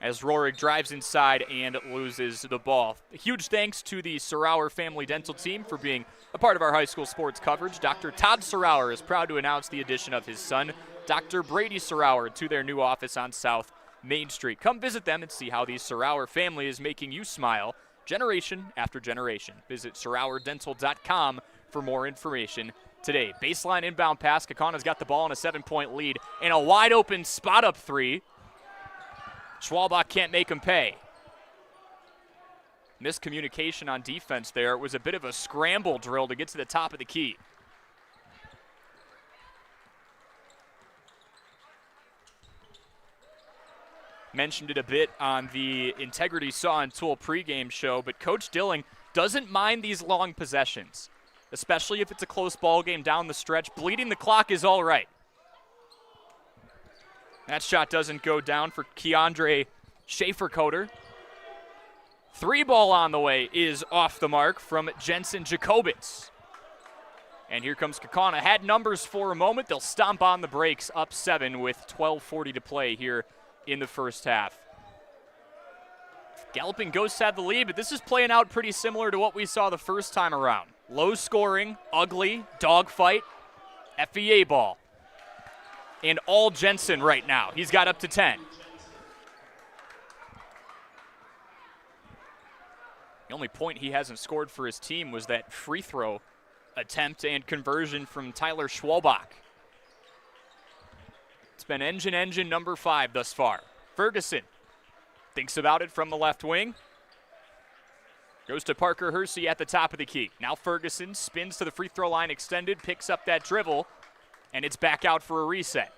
[SPEAKER 8] As Rohrig drives inside and loses the ball. A huge thanks to the Serauer Family Dental Team for being a part of our high school sports coverage. Dr. Todd Serauer is proud to announce the addition of his son, Dr. Brady Serauer, to their new office on South Main Street. Come visit them and see how the Serauer family is making you smile generation after generation. Visit SerauerDental.com for more information today. Baseline inbound pass. Kaukana's got the ball in a 7-point lead. And a wide open spot up three. Schwalbach can't make him pay. Miscommunication on defense there. It was a bit of a scramble drill to get to the top of the key. Mentioned it a bit on the Integrity Saw and Tool pregame show, but Coach Dilling doesn't mind these long possessions, especially if it's a close ball game down the stretch. Bleeding the clock is all right. That shot doesn't go down for Keandre Schaefer-Coder. 3 ball on the way is off the mark from Jensen Jacobitz. And here comes Kaukauna. Had numbers for a moment. They'll stomp on the brakes, up 7 with 12:40 to play here in the first half. Galloping Ghosts had the lead, but this is playing out pretty similar to what we saw the first time around. Low scoring, ugly, dogfight, FVA ball. And all Jensen right now. He's got up to 10. The only point he hasn't scored for his team was that free throw attempt and conversion from Tyler Schwalbach. It's been engine number 5 thus far. Ferguson thinks about it from the left wing. Goes to Parker Hersey at the top of the key. Now Ferguson spins to the free throw line extended, picks up that dribble, and it's back out for a reset.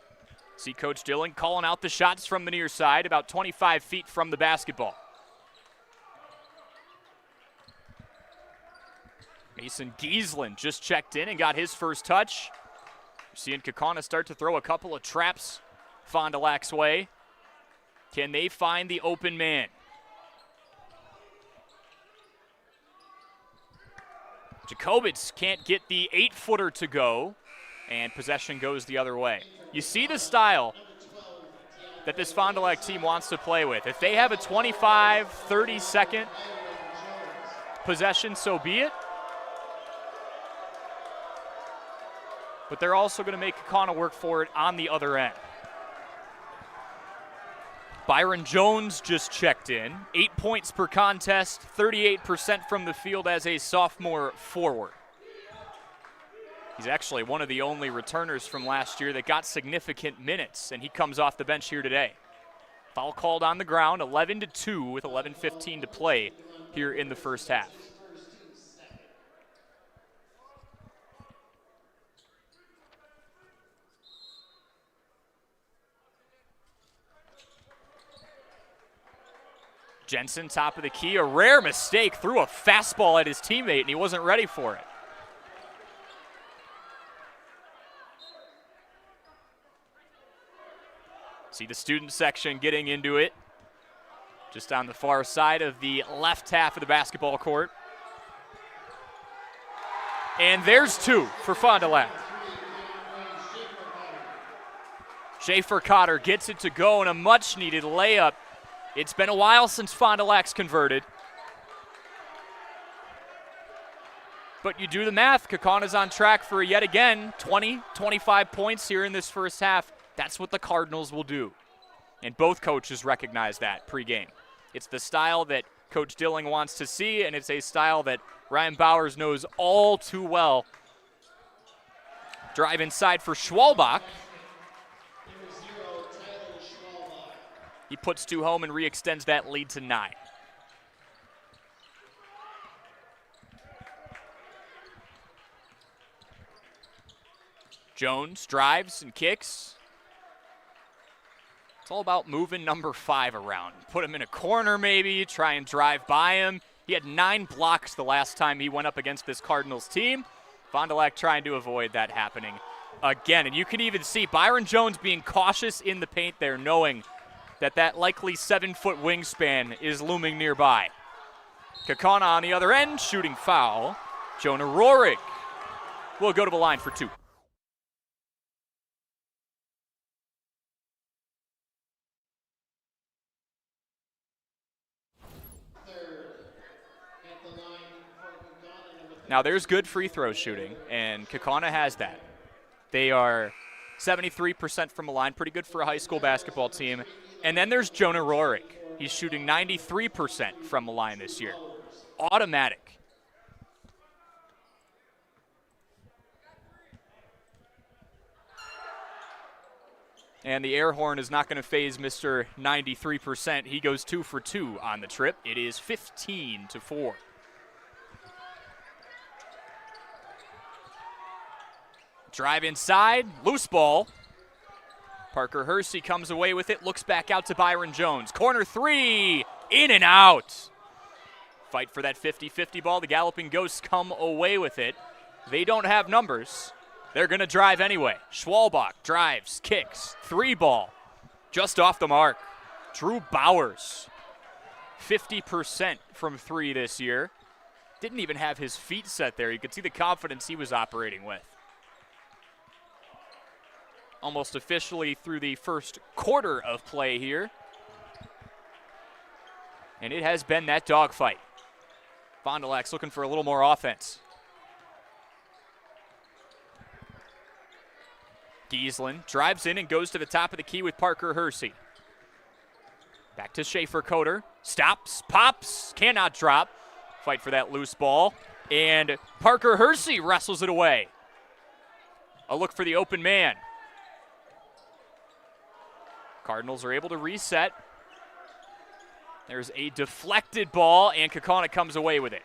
[SPEAKER 8] See Coach Dilling calling out the shots from the near side, about 25 feet from the basketball. Mason Giesland just checked in and got his first touch. We're seeing Kaukauna start to throw a couple of traps Fond du Lac's way. Can they find the open man? Jacobitz can't get the 8-footer to go, and possession goes the other way. You see the style that this Fond du Lac team wants to play with. If they have a 25, 30-second possession, so be it. But they're also going to make Kaukauna work for it on the other end. Byron Jones just checked in. 8 points per contest, 38% from the field as a sophomore forward. He's actually one of the only returners from last year that got significant minutes, and he comes off the bench here today. Foul called on the ground, 11-2 with 11:15 to play here in the first half. Jensen, top of the key, a rare mistake, threw a fastball at his teammate, and he wasn't ready for it. See the student section getting into it, just on the far side of the left half of the basketball court. And there's 2 for Fond du Lac. Schaefer-Coder gets it to go in a much-needed layup. It's been a while since Fond du Lac's converted. But you do the math, Kaukana's on track for yet again 20, 25 points here in this first half. That's what the Cardinals will do. And both coaches recognize that pregame. It's the style that Coach Dilling wants to see, and it's a style that Ryan Bowers knows all too well. Drive inside for Schwalbach. He puts 2 home and re-extends that lead to 9. Jones drives and kicks. It's all about moving number 5 around. Put him in a corner maybe, try and drive by him. He had 9 blocks the last time he went up against this Cardinals team. Fond du Lac trying to avoid that happening again. And you can even see Byron Jones being cautious in the paint there, knowing that that likely 7-foot wingspan is looming nearby. Kaukauna on the other end, shooting foul. Jonah Rohrig will go to the line for 2. Now there's good free throw shooting, and Kaukauna has that. They are 73% from the line, pretty good for a high school basketball team. And then there's Jonah Rohrig. He's shooting 93% from the line this year. Automatic. And the air horn is not going to phase Mr. 93%. He goes 2 for 2 on the trip. It is 15-4. Drive inside, loose ball. Parker Hersey comes away with it, looks back out to Byron Jones. Corner 3, in and out. Fight for that 50-50 ball. The Galloping Ghosts come away with it. They don't have numbers. They're going to drive anyway. Schwalbach drives, kicks, 3 ball. Just off the mark. Drew Bowers, 50% from 3 this year. Didn't even have his feet set there. You could see the confidence he was operating with. Almost officially through the first quarter of play here. And it has been that dogfight. Fond du Lac's looking for a little more offense. Giesland drives in and goes to the top of the key with Parker Hersey. Back to Schaefer Coder. Stops, pops, cannot drop. Fight for that loose ball. And Parker Hersey wrestles it away. A look for the open man. Cardinals are able to reset. There's a deflected ball, and Kaukauna comes away with it.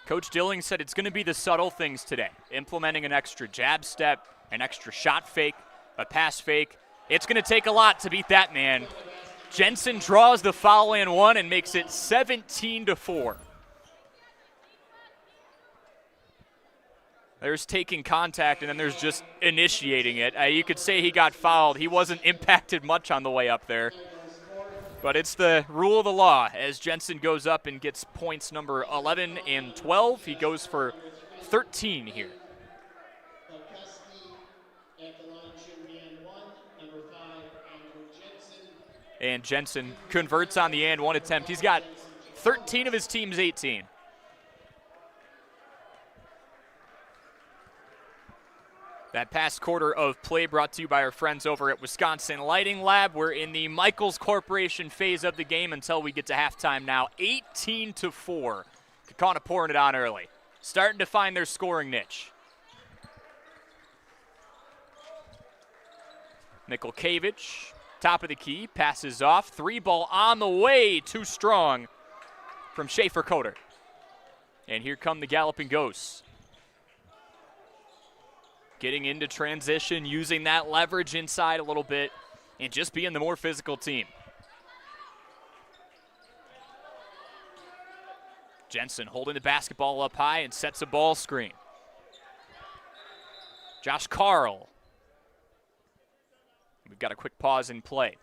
[SPEAKER 8] Coach Dilling said it's going to be the subtle things today, implementing an extra jab step, an extra shot fake, a pass fake. It's going to take a lot to beat that man. Jensen draws the foul and 1 and makes it 17-4. There's taking contact, and then there's just initiating it. You could say he got fouled. He wasn't impacted much on the way up there. But it's the rule of the law. As Jensen goes up and gets points number 11 and 12, he goes for 13 here. And Jensen converts on the and 1 attempt. He's got 13 of his team's 18. That past quarter of play brought to you by our friends over at Wisconsin Lighting Lab. We're in the Michaels Corporation phase of the game until we get to halftime now. 18-4. Kaukauna pouring it on early. Starting to find their scoring niche. Mikulkevich, top of the key, passes off. 3 ball on the way, too strong from Schaefer Coder. And here come the Galloping Ghosts. Getting into transition, using that leverage inside a little bit, and just being the more physical team. Jensen holding the basketball up high and sets a ball screen. Josh Carl. We've got a quick pause in play.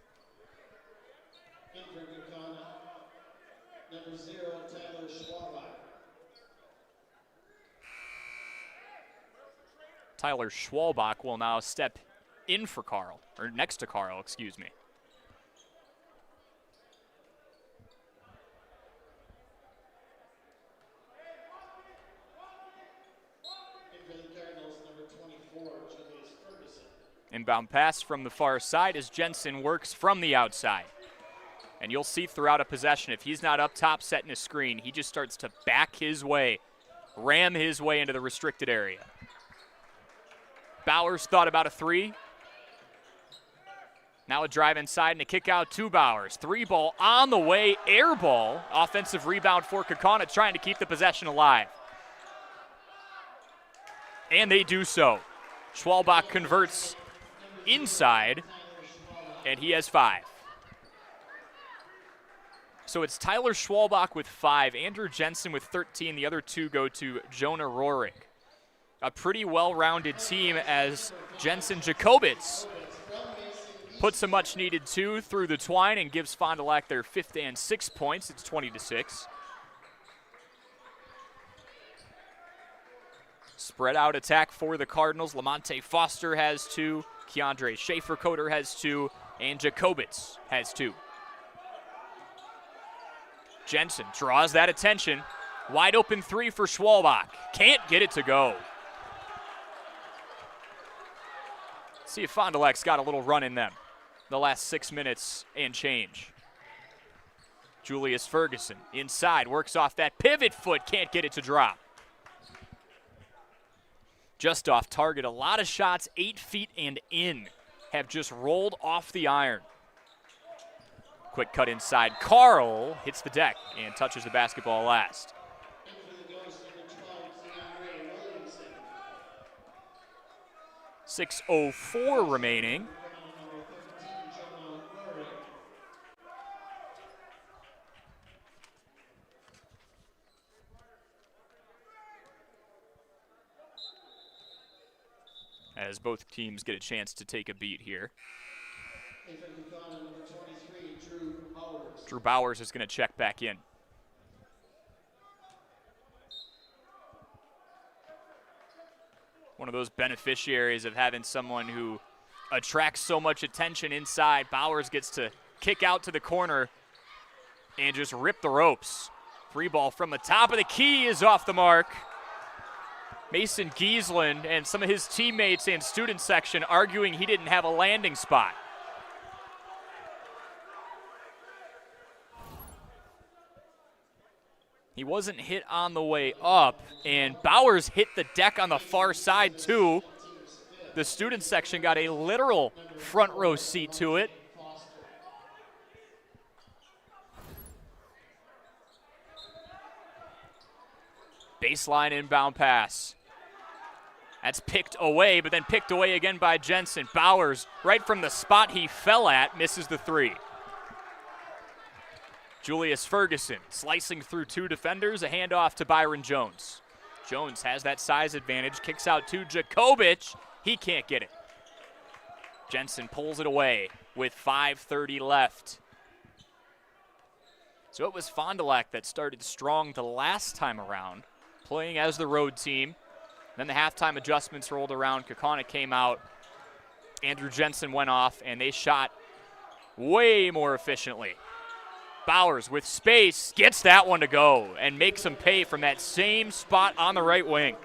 [SPEAKER 21] Number 0, Tyler Schwalbach.
[SPEAKER 8] Tyler Schwalbach will now step in for Carl, or next to Carl, excuse me.
[SPEAKER 21] In for the Cardinals, number 24, Julius Ferguson.
[SPEAKER 8] Inbound pass from the far side as Jensen works from the outside. And you'll see throughout a possession, if he's not up top setting a screen, he just starts to back his way, ram his way into the restricted area. Bowers thought about a three. Now a drive inside and a kick out to Bowers. 3-ball on the way, air ball. Offensive rebound for Kaukauna, trying to keep the possession alive. And they do so. Schwalbach converts inside, and he has 5. So it's Tyler Schwalbach with 5, Andrew Jensen with 13. The other 2 go to Jonah Rohrig. A pretty well-rounded team as Jensen Jacobitz puts a much-needed 2 through the twine and gives Fond du Lac their 5th and 6 points. It's 20-6. Spread out attack for the Cardinals. Lamonte Foster has 2, Keandre Schaefer-Coder has 2, and Jacobitz has 2. Jensen draws that attention. Wide open 3 for Schwalbach. Can't get it to go. See if Fond du Lac's got a little run in them the last 6 minutes and change. Julius Ferguson inside, works off that pivot foot, can't get it to drop. Just off target, a lot of shots 8 feet and in have just rolled off the iron. Quick cut inside, Carl hits the deck and touches the basketball last. .6:04 remaining. As both teams get a chance to take a beat here. Drew Bowers is going to check back in. One of those beneficiaries of having someone who attracts so much attention inside. Bowers gets to kick out to the corner and just rip the ropes. 3-ball from the top of the key is off the mark. Mason Giesland and some of his teammates and student section arguing he didn't have a landing spot. He wasn't hit on the way up, and Bowers hit the deck on the far side too. The student section got a literal front row seat to it. Baseline inbound pass. That's picked away, but then picked away again by Jensen. Bowers, right from the spot he fell at, misses the 3. Julius Ferguson slicing through 2 defenders, a handoff to Byron Jones. Jones has that size advantage, kicks out to Jacobitz. He can't get it. Jensen pulls it away with 5:30 left. So it was Fond du Lac that started strong the last time around, playing as the road team. Then the halftime adjustments rolled around. Kaukauna came out. Andrew Jensen went off, and they shot way more efficiently. Bowers with space gets that one to go and makes him pay from that same spot on the right wing.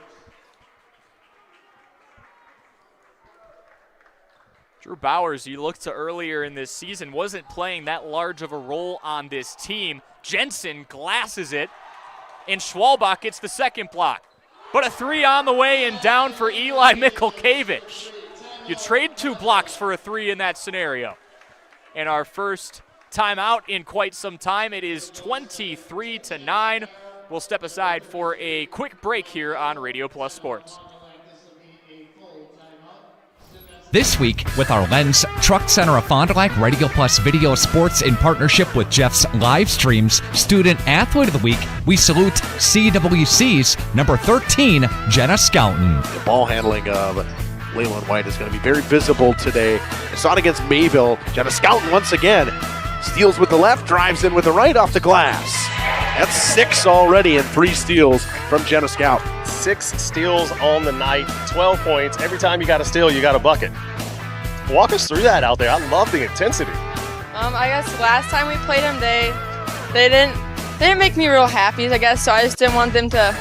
[SPEAKER 8] Drew Bowers, you looked to earlier in this season, wasn't playing that large of a role on this team. Jensen glasses it, and Schwalbach gets the second block. But a 3 on the way and down for Eli Mikulkevich. You trade 2 blocks for a 3 in that scenario. And our first timeout in quite some time. It is 23-9. We'll step aside for a quick break here on Radio Plus Sports.
[SPEAKER 1] This week, with our Lens Truck Center of Fond du Lac Radio Plus Video Sports in partnership with Jeff's live streams, Student Athlete of the Week, we salute CWC's number 13, Jenna Scouten.
[SPEAKER 16] The ball handling of Leland White is going to be very visible today. I saw it against Mayville. Jenna Scouten once again steals with the left, drives in with the right off the glass. That's 6 already and 3 steals from Jenna Scouten.
[SPEAKER 2] 6 steals on the night, 12 points. Every time you got a steal, you got a bucket. Walk us through that out there. I love the intensity.
[SPEAKER 20] I guess last time we played them, they didn't make me real happy, I guess, so I just didn't want them to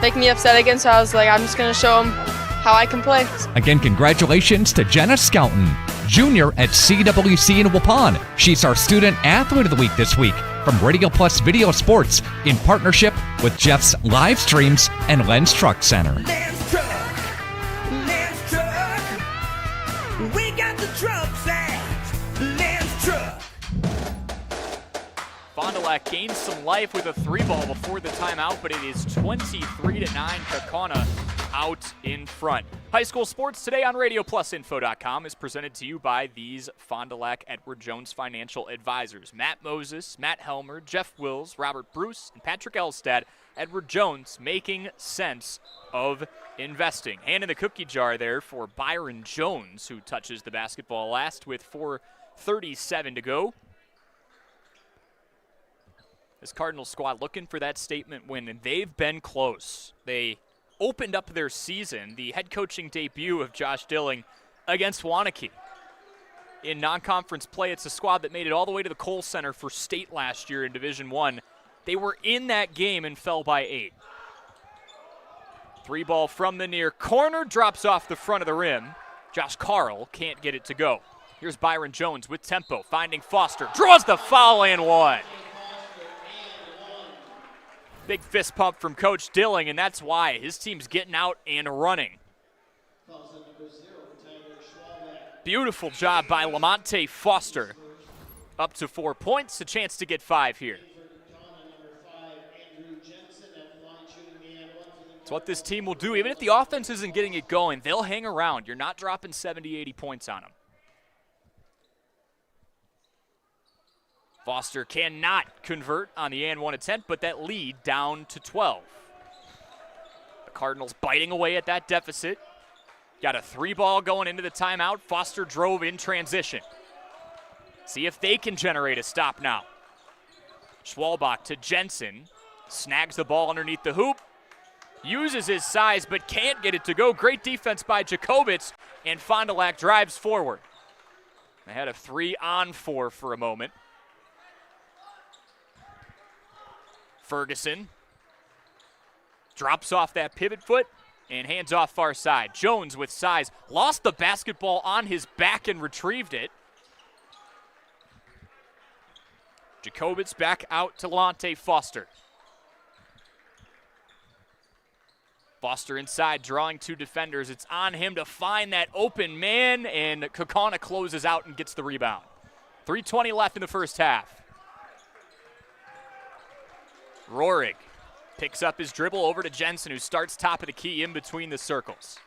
[SPEAKER 20] make me upset again, so I was like, I'm just going to show them how I can play.
[SPEAKER 1] Again, congratulations to Jenna Skelton, junior at CWC in Waupun. She's our Student Athlete of the Week this week from Radio Plus Video Sports in partnership with Jeff's Live Streams and Lens Truck Center.
[SPEAKER 4] Lens Truck. We got the trucks at Lens Truck.
[SPEAKER 8] Fond du Lac gains some life with a 3-ball before the timeout, but it is 23-9. Kaukauna out in front. High school sports today on RadioPlusInfo.com is presented to you by these Fond du Lac Edward Jones financial advisors: Matt Moses, Matt Helmer, Jeff Wills, Robert Bruce, and Patrick Elstad. Edward Jones, making sense of investing. Hand in the cookie jar there for Byron Jones, who touches the basketball last with 4:37 to go. This Cardinals squad looking for that statement win, and they've been close. They opened up their season, the head coaching debut of Josh Dilling against Waunakee. In non-conference play, it's a squad that made it all the way to the Kohl Center for state last year in Division I. They were in that game and fell by 8. 3-ball from the near corner, drops off the front of the rim. Josh Carl can't get it to go. Here's Byron Jones with tempo, finding Foster, draws the foul and one. Big fist pump from Coach Dilling, and that's why his team's getting out and running. Beautiful job by Lamonte Foster. Up to 4 points, a chance to get 5 here. It's what this team will do. Even if the offense isn't getting it going, they'll hang around. You're not dropping 70, 80 points on them. Foster cannot convert on the and one attempt, but that lead down to 12. The Cardinals biting away at that deficit. Got a 3-ball going into the timeout. Foster drove in transition. See if they can generate a stop now. Schwalbach to Jensen. Snags the ball underneath the hoop. Uses his size, but can't get it to go. Great defense by Jacobitz, and Fond du Lac drives forward. They had a 3-on-4 for a moment. Ferguson drops off that pivot foot and hands off far side. Jones with size, lost the basketball on his back and retrieved it. Jacobitz back out to Lamonte Foster. Foster inside, drawing 2 defenders. It's on him to find that open man, and Kaukauna closes out and gets the rebound. 3:20 left in the first half. Rohrig picks up his dribble over to Jensen, who starts top of the key in between the circles.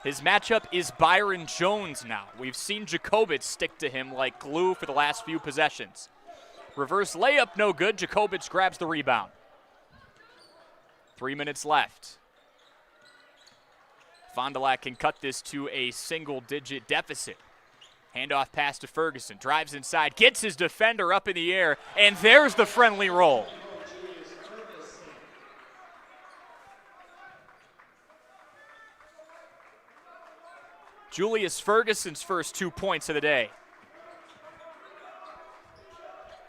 [SPEAKER 8] His matchup is Byron Jones now. We've seen Jacobitz stick to him like glue for the last few possessions. Reverse layup, no good. Jacobitz grabs the rebound. 3 minutes left. Fond du Lac can cut this to a single-digit deficit. Handoff pass to Ferguson, drives inside, gets his defender up in the air, and there's the friendly roll. Julius Ferguson's first 2 points of the day.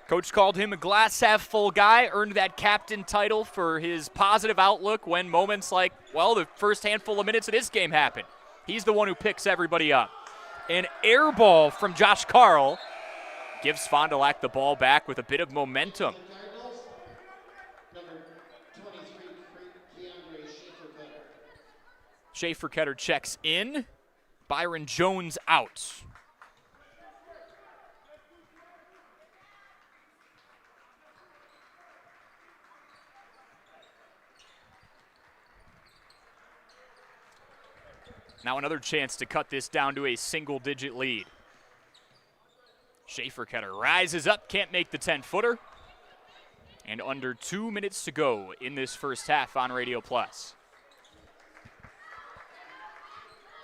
[SPEAKER 8] Coach called him a glass-half-full guy, earned that captain title for his positive outlook when moments like, well, the first handful of minutes of this game happen. He's the one who picks everybody up. An air ball from Josh Carl gives Fond du Lac the ball back with a bit of momentum. Schaefer-Ketter checks in. Byron Jones out. Now another chance to cut this down to a single-digit lead. Schaefer-Ketter rises up, can't make the 10-footer. And under 2 minutes to go in this first half on Radio Plus.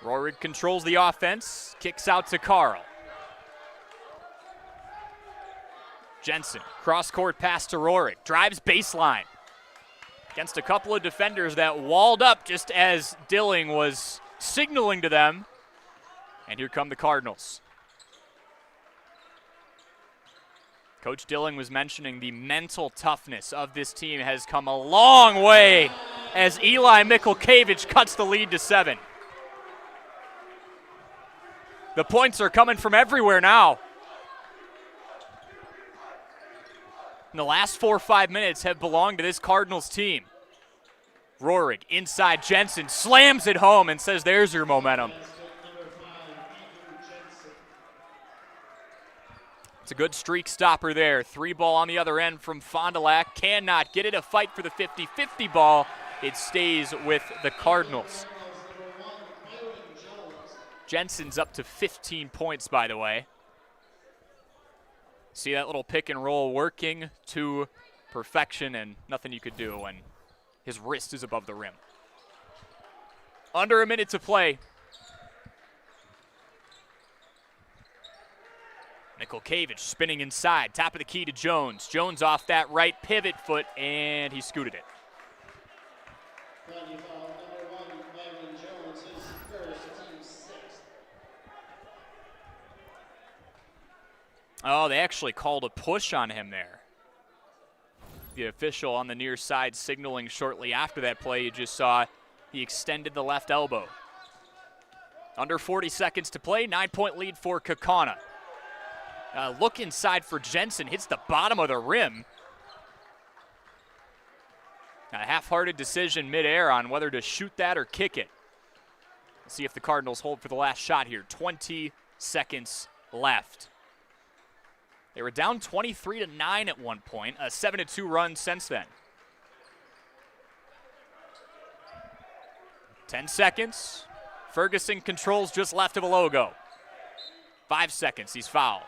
[SPEAKER 8] Rohrig controls the offense, kicks out to Carl. Jensen, cross-court pass to Rohrig, drives baseline. Against a couple of defenders that walled up just as Dilling was signaling to them. And here come the Cardinals. Coach Dilling was mentioning the mental toughness of this team has come a long way as Eli Mikulkevich cuts the lead to 7. The points are coming from everywhere now. And the last 4 or 5 minutes have belonged to this Cardinals team. Roerig inside Jensen, slams it home and says, there's your momentum. It's a good streak stopper there. 3 ball on the other end from Fond du Lac. Cannot get it. A fight for the 50-50 ball. It stays with the Cardinals. Jensen's up to 15 points, by the way. See that little pick and roll working to perfection, and nothing you could do when his wrist is above the rim. Under a minute to play. Mikulkevich spinning inside, top of the key to Jones. Jones off that right pivot foot, and he scooted it. Oh, they actually called a push on him there. The official on the near side signaling shortly after that play. You just saw he extended the left elbow. Under 40 seconds to play, 9-point lead for Kaukauna. Look inside for Jensen, hits the bottom of the rim. A half-hearted decision midair on whether to shoot that or kick it. Let's see if the Cardinals hold for the last shot here. 20 seconds left. They were down 23-9 at one point, a 7-2 run since then. 10 seconds. Ferguson controls just left of a logo. 5 seconds, he's fouled.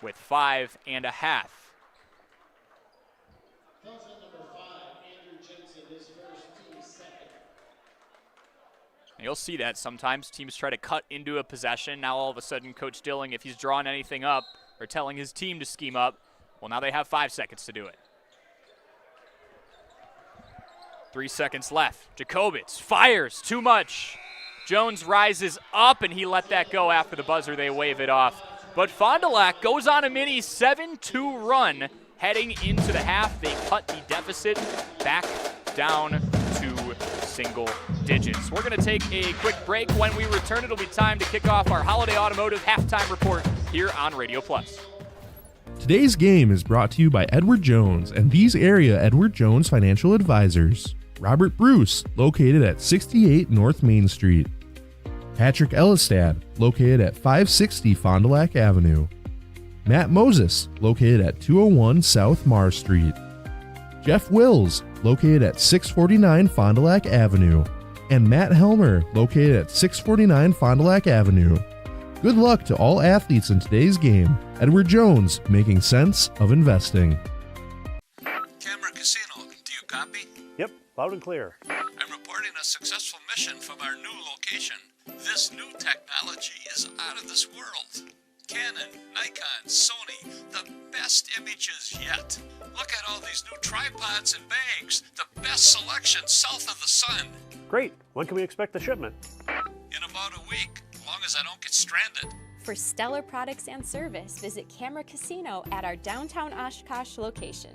[SPEAKER 8] With 5.5. And you'll see that sometimes teams try to cut into a possession. Now all of a sudden Coach Dilling, if he's drawing anything up or telling his team to scheme up, well, now they have 5 seconds to do it. 3 seconds left. Jacobitz fires too much. Jones rises up, and he let that go after the buzzer. They wave it off. But Fond du Lac goes on a mini 7-2 run heading into the half. They cut the deficit back down to single digits. We're going to take a quick break. When we return, it'll be time to kick off our Holiday Automotive Halftime Report here on Radio Plus.
[SPEAKER 19] Today's game is brought to you by Edward Jones and these area Edward Jones financial advisors. Robert Bruce, located at 68 North Main Street. Patrick Ellistad, located at 560 Fond du Lac Avenue. Matt Moses, located at 201 South Mars Street. Jeff Wills, located at 649 Fond du Lac Avenue. And Matt Helmer, located at 649 Fond du Lac Avenue. Good luck to all athletes in today's game. Edward Jones, making sense of investing.
[SPEAKER 6] Camera Casino, do you copy?
[SPEAKER 9] Yep, loud and clear.
[SPEAKER 6] I'm reporting a successful mission from our new location. This new technology is out of this world. Canon, Nikon, Sony, the best images yet. Look at all these new tripods and bags. The best selection south of the sun.
[SPEAKER 9] Great. When can we expect the shipment?
[SPEAKER 6] In about a week, as long as I don't get stranded.
[SPEAKER 10] For stellar products and service, visit Camera Casino at our downtown Oshkosh location.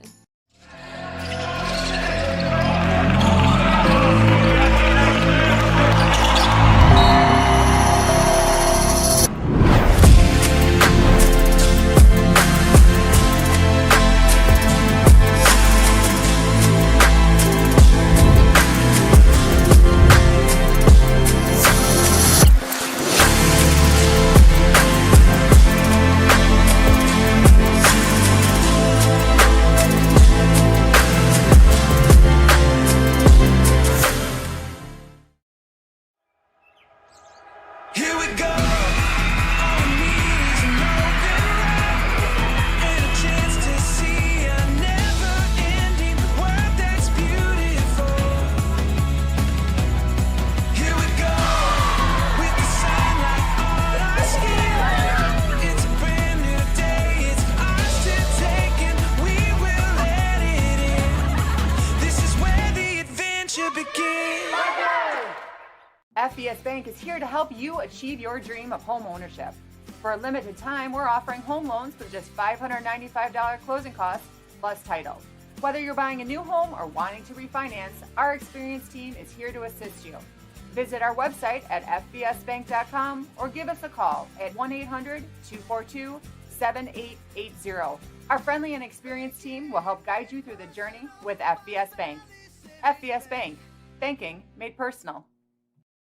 [SPEAKER 22] FBS Bank is here to help you achieve your dream of home ownership.
[SPEAKER 11] For a limited time, we're offering home loans with just $595 closing costs plus title. Whether you're buying a new home or wanting to refinance, our experienced team is here to assist you. Visit our website at fbsbank.com or give us a call at 1-800-242-7880. Our friendly and experienced team will help guide you through the journey with FBS Bank. FBS Bank, banking made personal.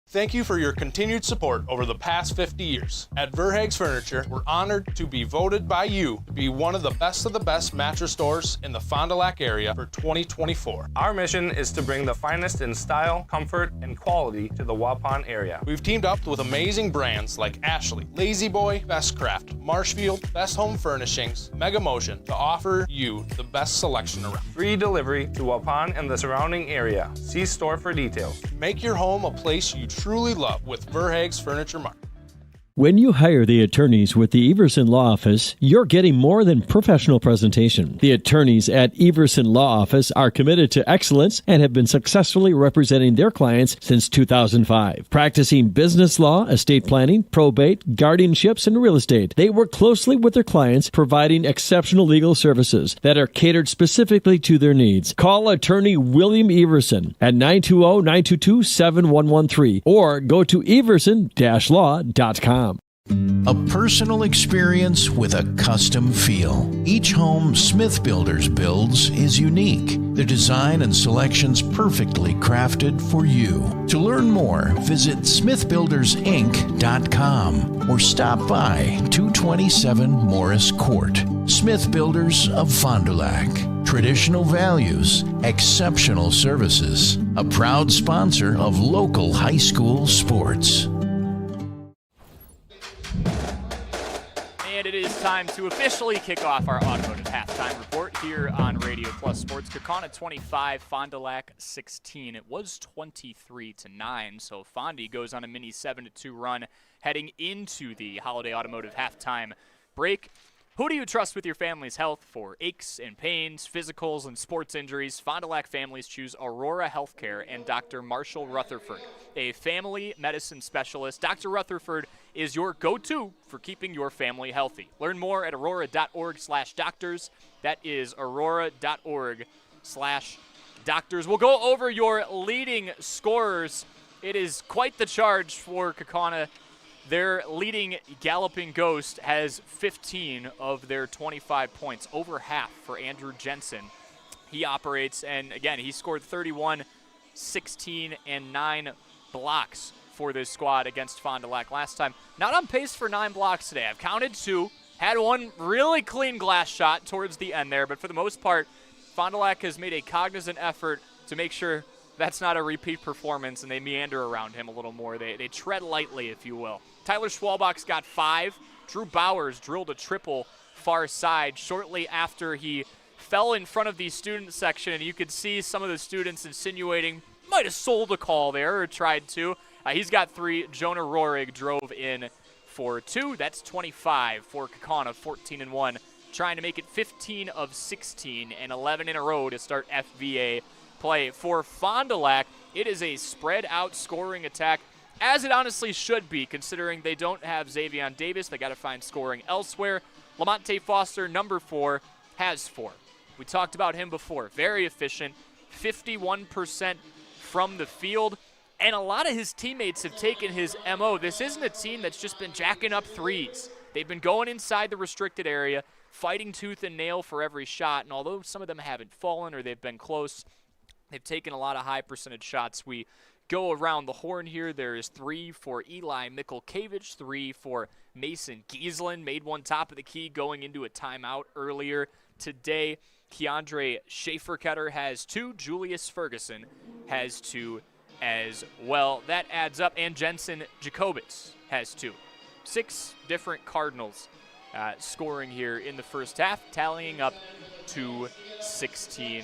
[SPEAKER 13] Thank you for your continued support over the past 50 years. At Verhaeg's Furniture, we're honored to be voted by you to be one of the best mattress stores in the Fond du Lac area for 2024.
[SPEAKER 14] Our mission is to bring the finest in style, comfort, and quality to the Waupun area.
[SPEAKER 13] We've teamed up with amazing brands like Ashley, Lazy Boy, Bestcraft, Marshfield, Best Home Furnishings, Mega Motion to offer you the best selection around.
[SPEAKER 14] Free delivery to Waupun and the surrounding area. See store for details.
[SPEAKER 13] Make your home a place you truly love with Verhaeg's Furniture Mart.
[SPEAKER 7] When you hire the attorneys with the Everson Law Office, you're getting more than professional presentation. The attorneys at Everson Law Office are committed to excellence and have been successfully representing their clients since 2005. Practicing business law, estate planning, probate, guardianships, and real estate, they work closely with their clients, providing exceptional legal services that are catered specifically to their needs. Call attorney William Everson at 920-922-7113 or go to everson-law.com.
[SPEAKER 22] A personal experience with a custom feel. Each home Smith Builders builds is unique. The design and selections perfectly crafted for you. To learn more, visit smithbuildersinc.com or stop by 227 Morris Court. Smith Builders of Fond du Lac. Traditional values, exceptional services. A proud sponsor of local high school sports.
[SPEAKER 8] And it is time to officially kick off our automotive halftime report here on Radio Plus Sports. Kaukauna 25, Fond du Lac 16. It was 23-9, so Fondy goes on a mini 7-2 run heading into the Holiday Automotive halftime break. Who do you trust with your family's health for aches and pains, physicals, and sports injuries? Fond du Lac families choose Aurora Healthcare and Dr. Marshall Rutherford, a family medicine specialist. Dr. Rutherford is your go-to for keeping your family healthy. Learn more at aurora.org/doctors. That is aurora.org/doctors. We'll go over your leading scorers. It is quite the charge for Kaukauna. Their leading Galloping Ghost has 15 of their 25 points, over half for Andrew Jensen. He operates, and again, he scored 31, 16, and 9 blocks for this squad against Fond du Lac last time. Not on pace for 9 blocks today. I've counted 2, had one really clean glass shot towards the end there, but for the most part, Fond du Lac has made a cognizant effort to make sure that's not a repeat performance, and they meander around him a little more. They tread lightly, if you will. Tyler Schwalbach's got 5. Drew Bowers drilled a triple far side shortly after he fell in front of the student section, and you could see some of the students insinuating might have sold a call there or tried to. He's got 3. Jonah Rohrig drove in for 2. That's 25 for Kaukauna, 14-1, trying to make it 15 of 16 and 11 in a row to start FVA play. For Fond du Lac, it is a spread-out scoring attack, as it honestly should be, considering they don't have Xavion Davis. They got to find scoring elsewhere. Lamonte Foster, number 4, has 4. We talked about him before. Very efficient, 51% from the field, and a lot of his teammates have taken his MO. This isn't a team that's just been jacking up threes. They've been going inside the restricted area, fighting tooth and nail for every shot, and although some of them haven't fallen or they've been close, they've taken a lot of high percentage shots. We go around the horn here. There is 3 for Eli Mikulkevich, 3 for Mason Giesland. Made one top of the key going into a timeout earlier today. Keandre Schaeferketter has 2. Julius Ferguson has 2 as well. That adds up. And Jensen Jacobitz has 2. 6 different Cardinals scoring here in the first half, tallying up to 16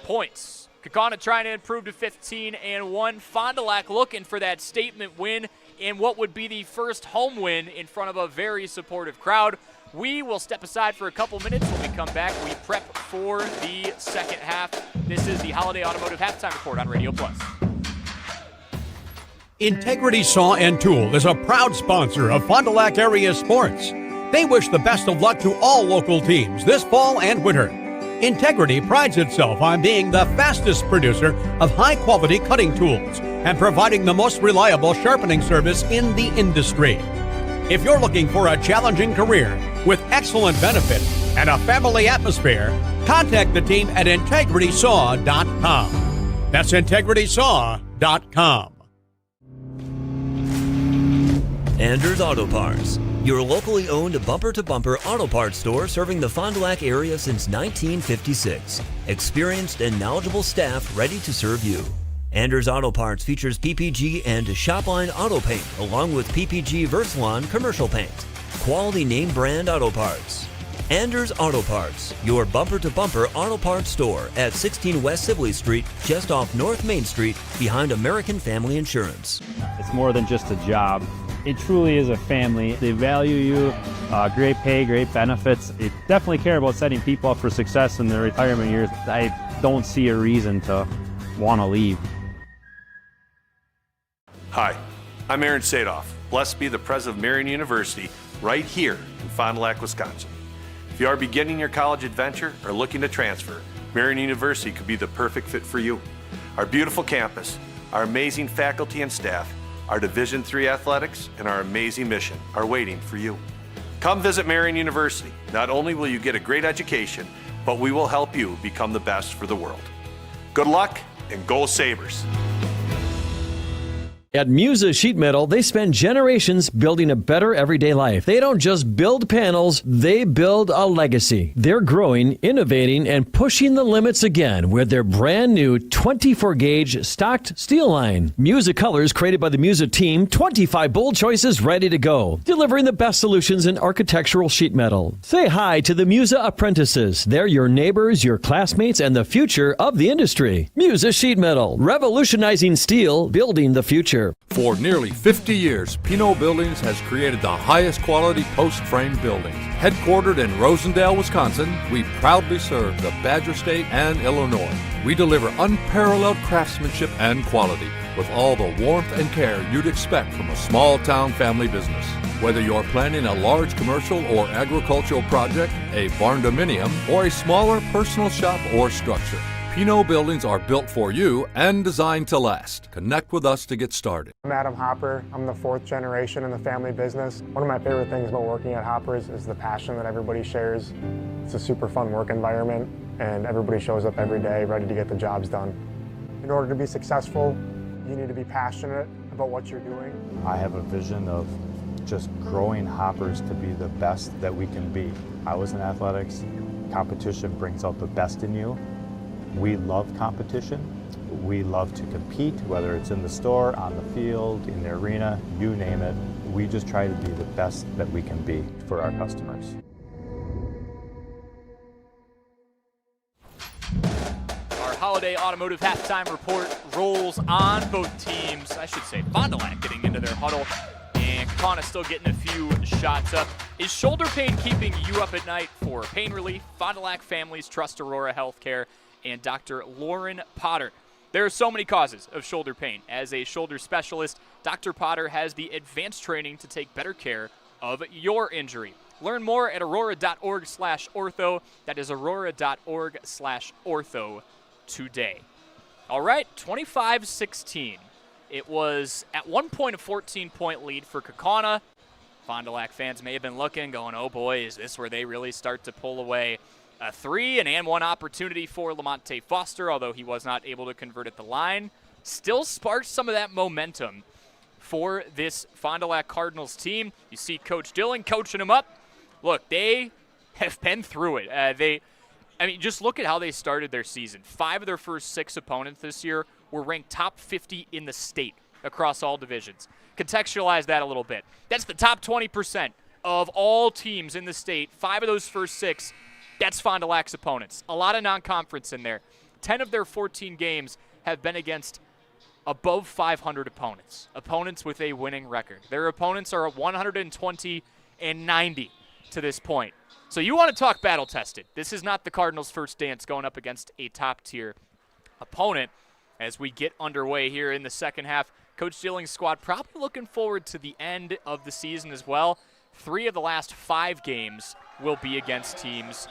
[SPEAKER 8] points. Kaukauna trying to improve to 15-1. Fond du Lac looking for that statement win in what would be the first home win in front of a very supportive crowd. We will step aside for a couple minutes. When we come back, we prep for the second half. This is the Holiday Automotive Halftime Report on Radio Plus.
[SPEAKER 5] Integrity Saw and Tool is a proud sponsor of Fond du Lac area sports. They wish the best of luck to all local teams this fall and winter. Integrity prides itself on being the fastest producer of high-quality cutting tools and providing the most reliable sharpening service in the industry. If you're looking for a challenging career with excellent benefits and a family atmosphere, contact the team at integritysaw.com. That's integritysaw.com.
[SPEAKER 12] Anders Auto Parts, your locally owned bumper-to-bumper auto parts store serving the Fond du Lac area since 1956. Experienced and knowledgeable staff ready to serve you. Anders Auto Parts features PPG and Shopline auto paint along with PPG Versalon commercial paint. Quality name brand auto parts. Anders Auto Parts, your bumper-to-bumper auto parts store at 16 West Sibley Street, just off North Main Street, behind American Family Insurance.
[SPEAKER 15] It's more than just a job. It truly is a family. They value you, great pay, great benefits. They definitely care about setting people up for success in their retirement years. I don't see a reason to want to leave.
[SPEAKER 14] Hi, I'm Aaron Sadoff. Blessed be the president of Marian University right here in Fond du Lac, Wisconsin. If you are beginning your college adventure or looking to transfer, Marian University could be the perfect fit for you. Our beautiful campus, our amazing faculty and staff, our Division III athletics, and our amazing mission are waiting for you. Come visit Marian University. Not only will you get a great education, but we will help you become the best for the world. Good luck and go Sabres!
[SPEAKER 7] At Musa Sheet Metal, they spend generations building a better everyday life. They don't just build panels, they build a legacy. They're growing, innovating, and pushing the limits again with their brand new 24-gauge stocked steel line. Musa colors created by the Musa team, 25 bold choices ready to go, delivering the best solutions in architectural sheet metal. Say hi to the Musa apprentices. They're your neighbors, your classmates, and the future of the industry. Musa Sheet Metal, revolutionizing steel, building the future.
[SPEAKER 18] For nearly 50 years, Pinot Buildings has created the highest quality post-frame buildings. Headquartered in Rosendale, Wisconsin, we proudly serve the Badger State and Illinois. We deliver unparalleled craftsmanship and quality with all the warmth and care you'd expect from a small-town family business. Whether you're planning a large commercial or agricultural project, a barn-dominium, or a smaller personal shop or structure, Pinot Buildings are built for you and designed to last. Connect with us to get started.
[SPEAKER 23] I'm Adam Hopper. I'm the 4th generation in the family business. One of my favorite things about working at Hoppers is the passion that everybody shares. It's a super fun work environment, and everybody shows up every day ready to get the jobs done. In order to be successful, you need to be passionate about what you're doing.
[SPEAKER 24] I have a vision of just growing Hoppers to be the best that we can be. I was in athletics. Competition brings out the best in you. We love competition. We love to compete, whether it's in the store, on the field, in the arena, you name it. We just try to be the best that we can be for our customers.
[SPEAKER 8] Our holiday automotive halftime report rolls on. Both teams, I should say, Fond du Lac getting into their huddle, and Kaukauna still getting a few shots up. Is shoulder pain keeping you up at night? For pain relief, Fond du Lac families trust Aurora Healthcare and Dr. Lauren Potter. There are so many causes of shoulder pain. As a shoulder specialist, Dr. Potter has the advanced training to take better care of your injury. Learn more at aurora.org/ortho. That is aurora.org/ortho today. All right, 25-16. It was at one point a 14-point lead for Kaukauna. Fond du Lac fans may have been looking, going, oh boy, is this where they really start to pull away? A 3 and one opportunity for Lamonte Foster, although he was not able to convert at the line. Still sparked some of that momentum for this Fond du Lac Cardinals team. You see Coach Dillon coaching them up. Look, they have been through it. Just look at how they started their season. 5 of their first 6 opponents this year were ranked top 50 in the state across all divisions. Contextualize that a little bit. That's the top 20% of all teams in the state. 5 of those first 6, that's Fond du Lac's opponents. A lot of non-conference in there. 10 of their 14 games have been against above 500 opponents. Opponents with a winning record. Their opponents are at 120 and 90 to this point. So you want to talk battle-tested. This is not the Cardinals' first dance going up against a top-tier opponent. As we get underway here in the second half, Coach Steeling's squad probably looking forward to the end of the season as well. 3 of the last 5 games will be against teams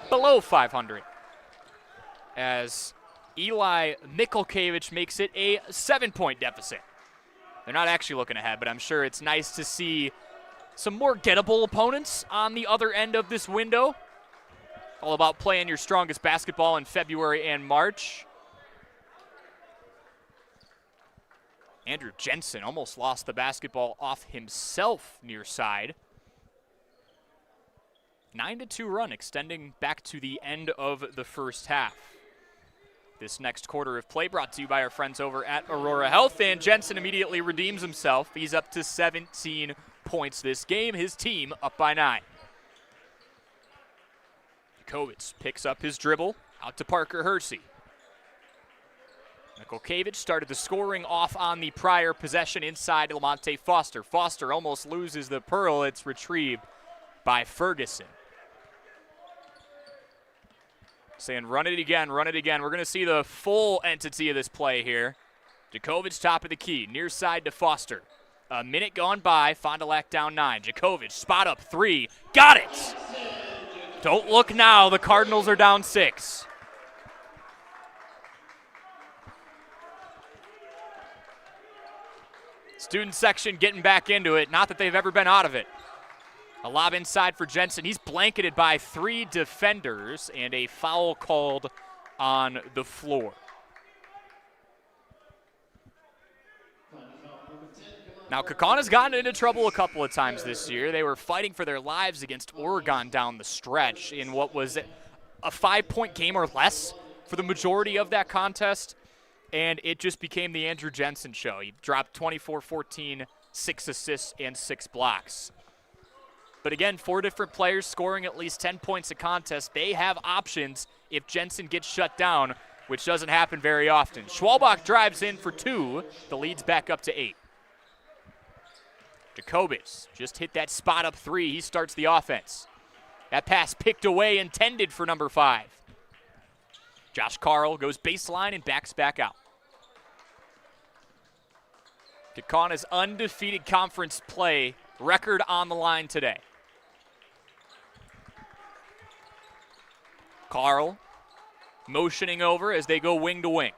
[SPEAKER 8] below 500. As Eli Mikulkevich makes it a 7-point deficit. They're not actually looking ahead, but I'm sure it's nice to see some more gettable opponents on the other end of this window. All about playing your strongest basketball in February and March. Andrew Jensen almost lost the basketball off himself near side. 9-2 run extending back to the end of the first half. This next quarter of play brought to you by our friends over at Aurora Health, and Jensen immediately redeems himself. He's up to 17 points this game, his team up by 9. Jacobitz picks up his dribble, out to Parker Hersey. Mikulkevich started the scoring off on the prior possession inside Lamonte Foster. Foster almost loses the pearl. It's retrieved by Ferguson. Saying run it again, run it again. We're going to see the full entity of this play here. Jacobitz top of the key, near side to Foster. A minute gone by, Fond du Lac down 9. Jacobitz, spot up 3, got it! Don't look now, the Cardinals are down 6. Student section getting back into it, not that they've ever been out of it. A lob inside for Jensen. He's blanketed by 3 defenders and a foul called on the floor. Now, Kaukana's gotten into trouble a couple of times this year. They were fighting for their lives against Oregon down the stretch in what was a 5-point game or less for the majority of that contest, and it just became the Andrew Jensen show. He dropped 24-14, 6 assists, and 6 blocks. But again, 4 different players scoring at least 10 points a contest. They have options if Jensen gets shut down, which doesn't happen very often. Schwalbach drives in for 2. The lead's back up to 8. Jacobitz just hit that spot up 3. He starts the offense. That pass picked away, intended for number 5. Josh Carl goes baseline and backs back out. Kaukana's undefeated conference play record on the line today. Carl motioning over as they go wing to wing.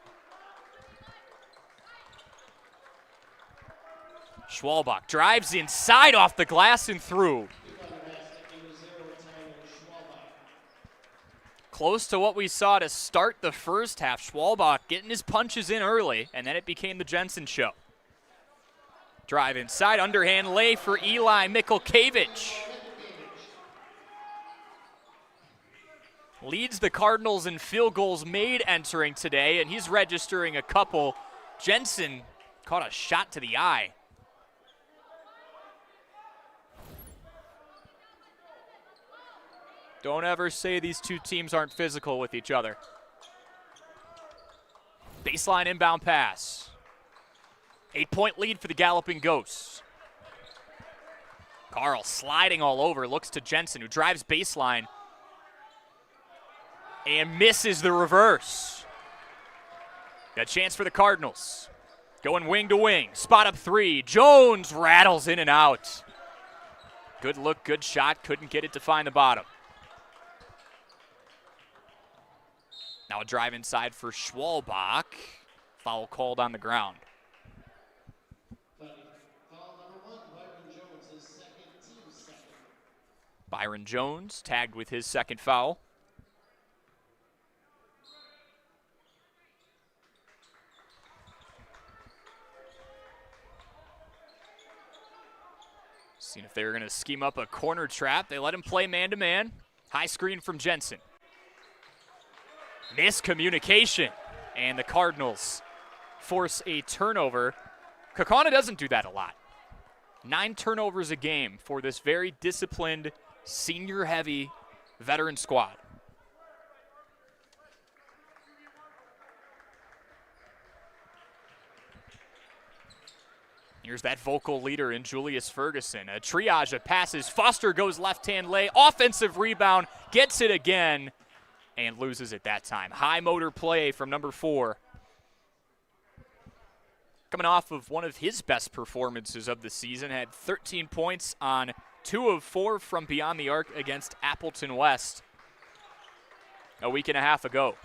[SPEAKER 8] Schwalbach drives inside off the glass and through. Close to what we saw to start the first half. Schwalbach getting his punches in early, and then it became the Jensen show. Drive inside, underhand lay for Eli Mikulkevich. Leads the Cardinals in field goals made entering today, and he's registering a couple. Jensen caught a shot to the eye. Don't ever say these two teams aren't physical with each other. Baseline inbound pass. 8-point lead for the Galloping Ghosts. Carl sliding all over, looks to Jensen, who drives baseline and misses the reverse. Got a chance for the Cardinals. Going wing to wing, spot up 3. Jones rattles in and out. Good look, good shot, couldn't get it to find the bottom. Now a drive inside for Schwalbach. Foul called on the ground. Byron Jones tagged with his second foul. Seeing if they were going to scheme up a corner trap. They let him play man-to-man. High screen from Jensen. Miscommunication, and the Cardinals force a turnover. Kaukauna doesn't do that a lot. 9 turnovers a game for this very disciplined, senior-heavy veteran squad. Here's that vocal leader in Julius Ferguson. A triage of passes. Foster goes left-hand lay. Offensive rebound. Gets it again. And loses it that time. High motor play from number 4. coming off of one of his best performances of the season, had 13 points on 2 of 4 from beyond the arc against Appleton West a week and a half ago.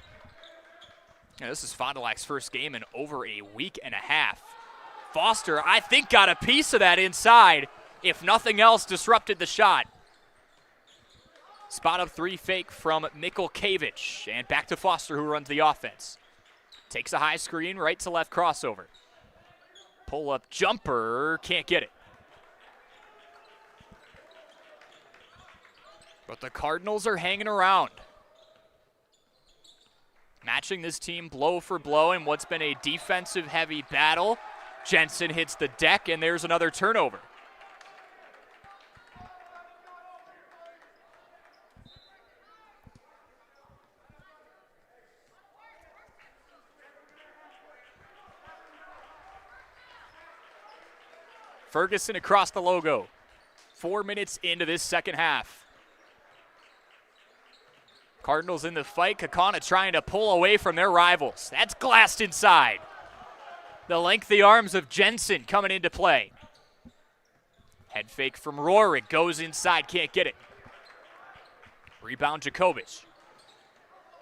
[SPEAKER 8] And this is Fond du Lac's first game in over a week and a half. Foster, I think, got a piece of that inside. If nothing else, disrupted the shot. Spot up 3 fake from Mikulkevich. And back to Foster, who runs the offense. Takes a high screen, right to left crossover. Pull-up jumper, can't get it. But the Cardinals are hanging around. Matching this team blow for blow in what's been a defensive-heavy battle. Jensen hits the deck, and there's another turnover. Ferguson across the logo. 4 minutes into this second half. Cardinals in the fight. Kaukauna trying to pull away from their rivals. That's glassed inside. The lengthy arms of Jensen coming into play. Head fake from Rohrig. Goes inside. Can't get it. Rebound Jacobich.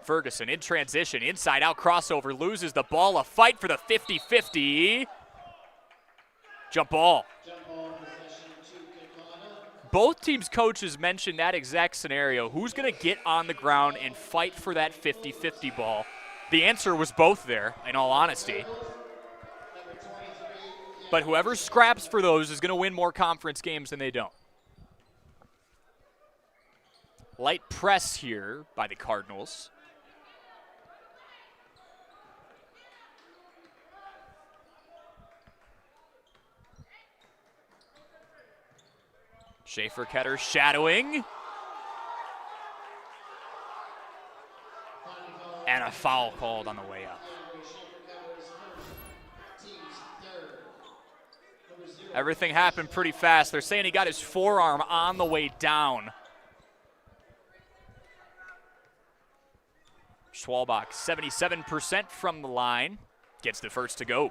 [SPEAKER 8] Ferguson in transition. Inside out crossover. Loses the ball. A fight for the 50-50. Jump ball. Both teams' coaches mentioned that exact scenario. Who's going to get on the ground and fight for that 50-50 ball? The answer was both there, in all honesty. But whoever scraps for those is going to win more conference games than they don't. Light press here by the Cardinals. Schaefer-Ketter shadowing. And a foul called on the way up. Everything happened pretty fast. They're saying he got his forearm on the way down. Schwalbach, 77% from the line. Gets the first to go.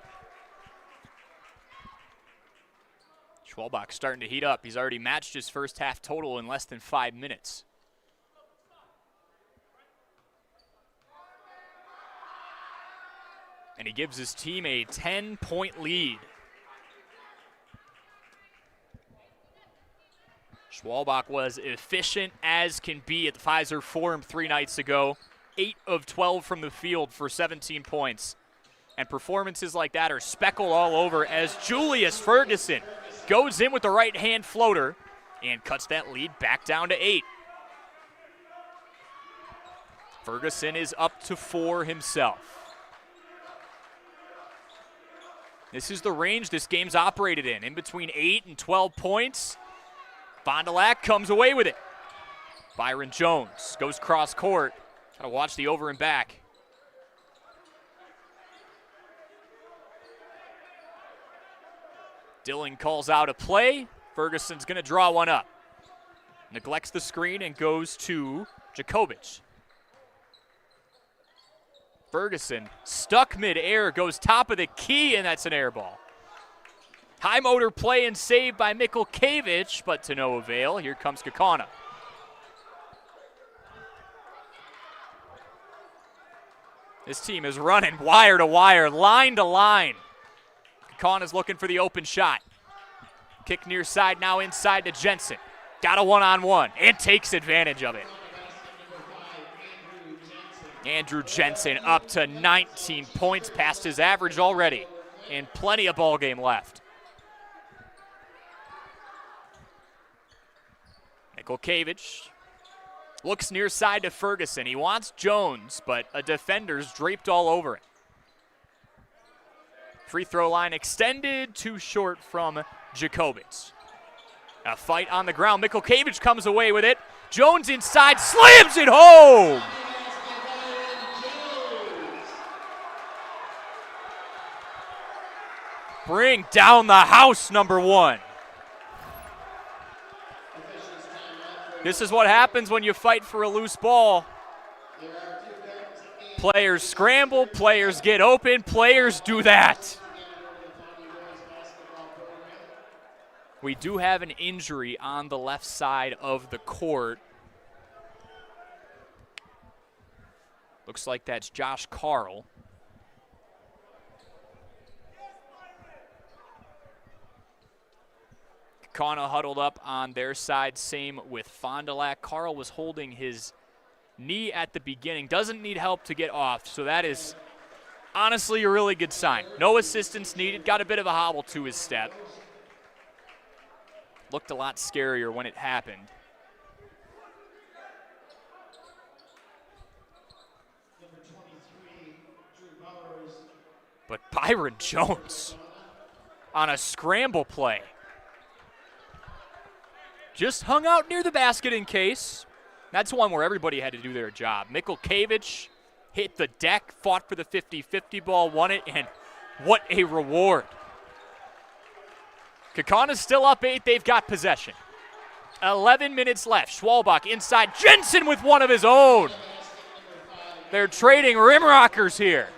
[SPEAKER 8] Schwalbach starting to heat up. He's already matched his first half total in less than 5 minutes. And he gives his team a 10-point lead. Schwalbach was efficient as can be at the Pfizer Forum 3 nights ago. 8 of 12 from the field for 17 points. And performances like that are speckled all over as Julius Ferguson goes in with the right-hand floater and cuts that lead back down to 8. Ferguson is up to 4 himself. This is the range this game's operated in between 8 and 12 points. Fond du Lac comes away with it. Byron Jones goes cross court. Gotta watch the over and back. Dillon calls out a play. Ferguson's going to draw one up. Neglects the screen and goes to Jacobich. Ferguson stuck midair, goes top of the key, and that's an air ball. High motor play and save by Mikulkevich, but to no avail. Here comes Kaukauna. This team is running wire to wire, line to line. Kaukana's looking for the open shot. Kick near side, now inside to Jensen. Got a one-on-one and takes advantage of it. Andrew Jensen up to 19 points, past his average already, and plenty of ball game left. Mikulkevich looks near side to Ferguson. He wants Jones, but a defender's draped all over it. Free throw line extended, too short from Jacobich. A fight on the ground. Mikulkevich comes away with it. Jones inside, slams it home! Bring down the house, number 1. This is what happens when you fight for a loose ball. Players scramble, players get open, players do that. We do have an injury on the left side of the court. Looks like that's Josh Carl. Kaukauna huddled up on their side, same with Fond du Lac. Carl was holding his knee at the beginning. Doesn't need help to get off, so that is honestly a really good sign. No assistance needed. Got a bit of a hobble to his step. Looked a lot scarier when it happened. But Byron Jones on a scramble play just hung out near the basket in case. That's one where everybody had to do their job. Mikulkevich hit the deck, fought for the 50-50 ball, won it, and what a reward. Kaukana's still up 8. They've got possession. 11 minutes left. Schwalbach inside. Jensen with one of his own. They're trading rim rockers here.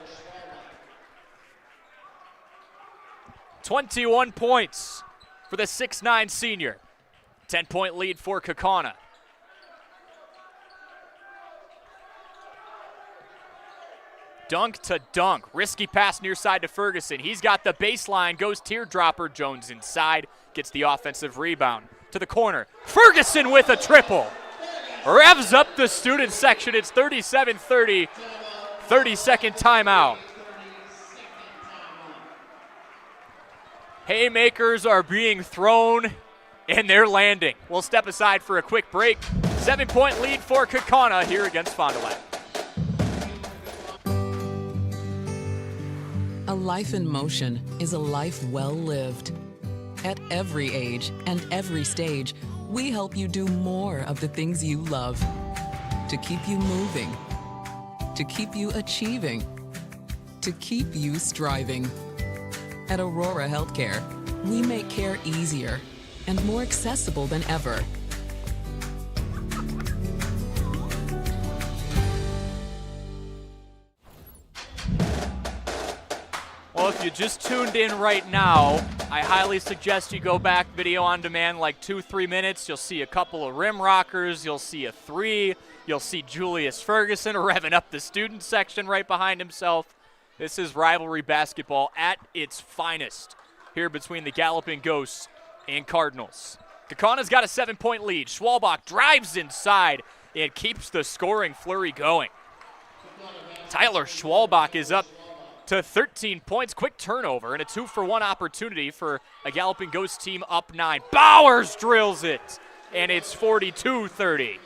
[SPEAKER 8] 21 points for the 6'9 senior. 10-point lead for Kaukauna. Dunk to dunk. Risky pass near side to Ferguson. He's got the baseline. Goes teardropper. Jones inside. Gets the offensive rebound. To the corner. Ferguson with a triple. Revs up the student section. It's 37-30. 30-second timeout. Haymakers are being thrown, and they're landing. We'll step aside for a quick break. 7-point lead for Kaukauna here against Fond du Lac.
[SPEAKER 3] A life in motion is a life well lived. At every age and every stage, we help you do more of the things you love. To keep you moving, to keep you achieving, to keep you striving. At Aurora Healthcare, we make care easier and more accessible than ever.
[SPEAKER 8] Well, if you just tuned in right now, I highly suggest you go back video on demand like 2-3 minutes. You'll see a couple of rim rockers. You'll see a three. You'll see Julius Ferguson revving up the student section right behind himself. This is rivalry basketball at its finest here between the Galloping Ghosts and Cardinals. Kaukana's got a 7-point lead. Schwalbach drives inside and keeps the scoring flurry going. Tyler Schwalbach is up to 13 points. Quick turnover and a 2-for-1 opportunity for a Galloping Ghost team up 9. Bowers drills it, and it's 42-30.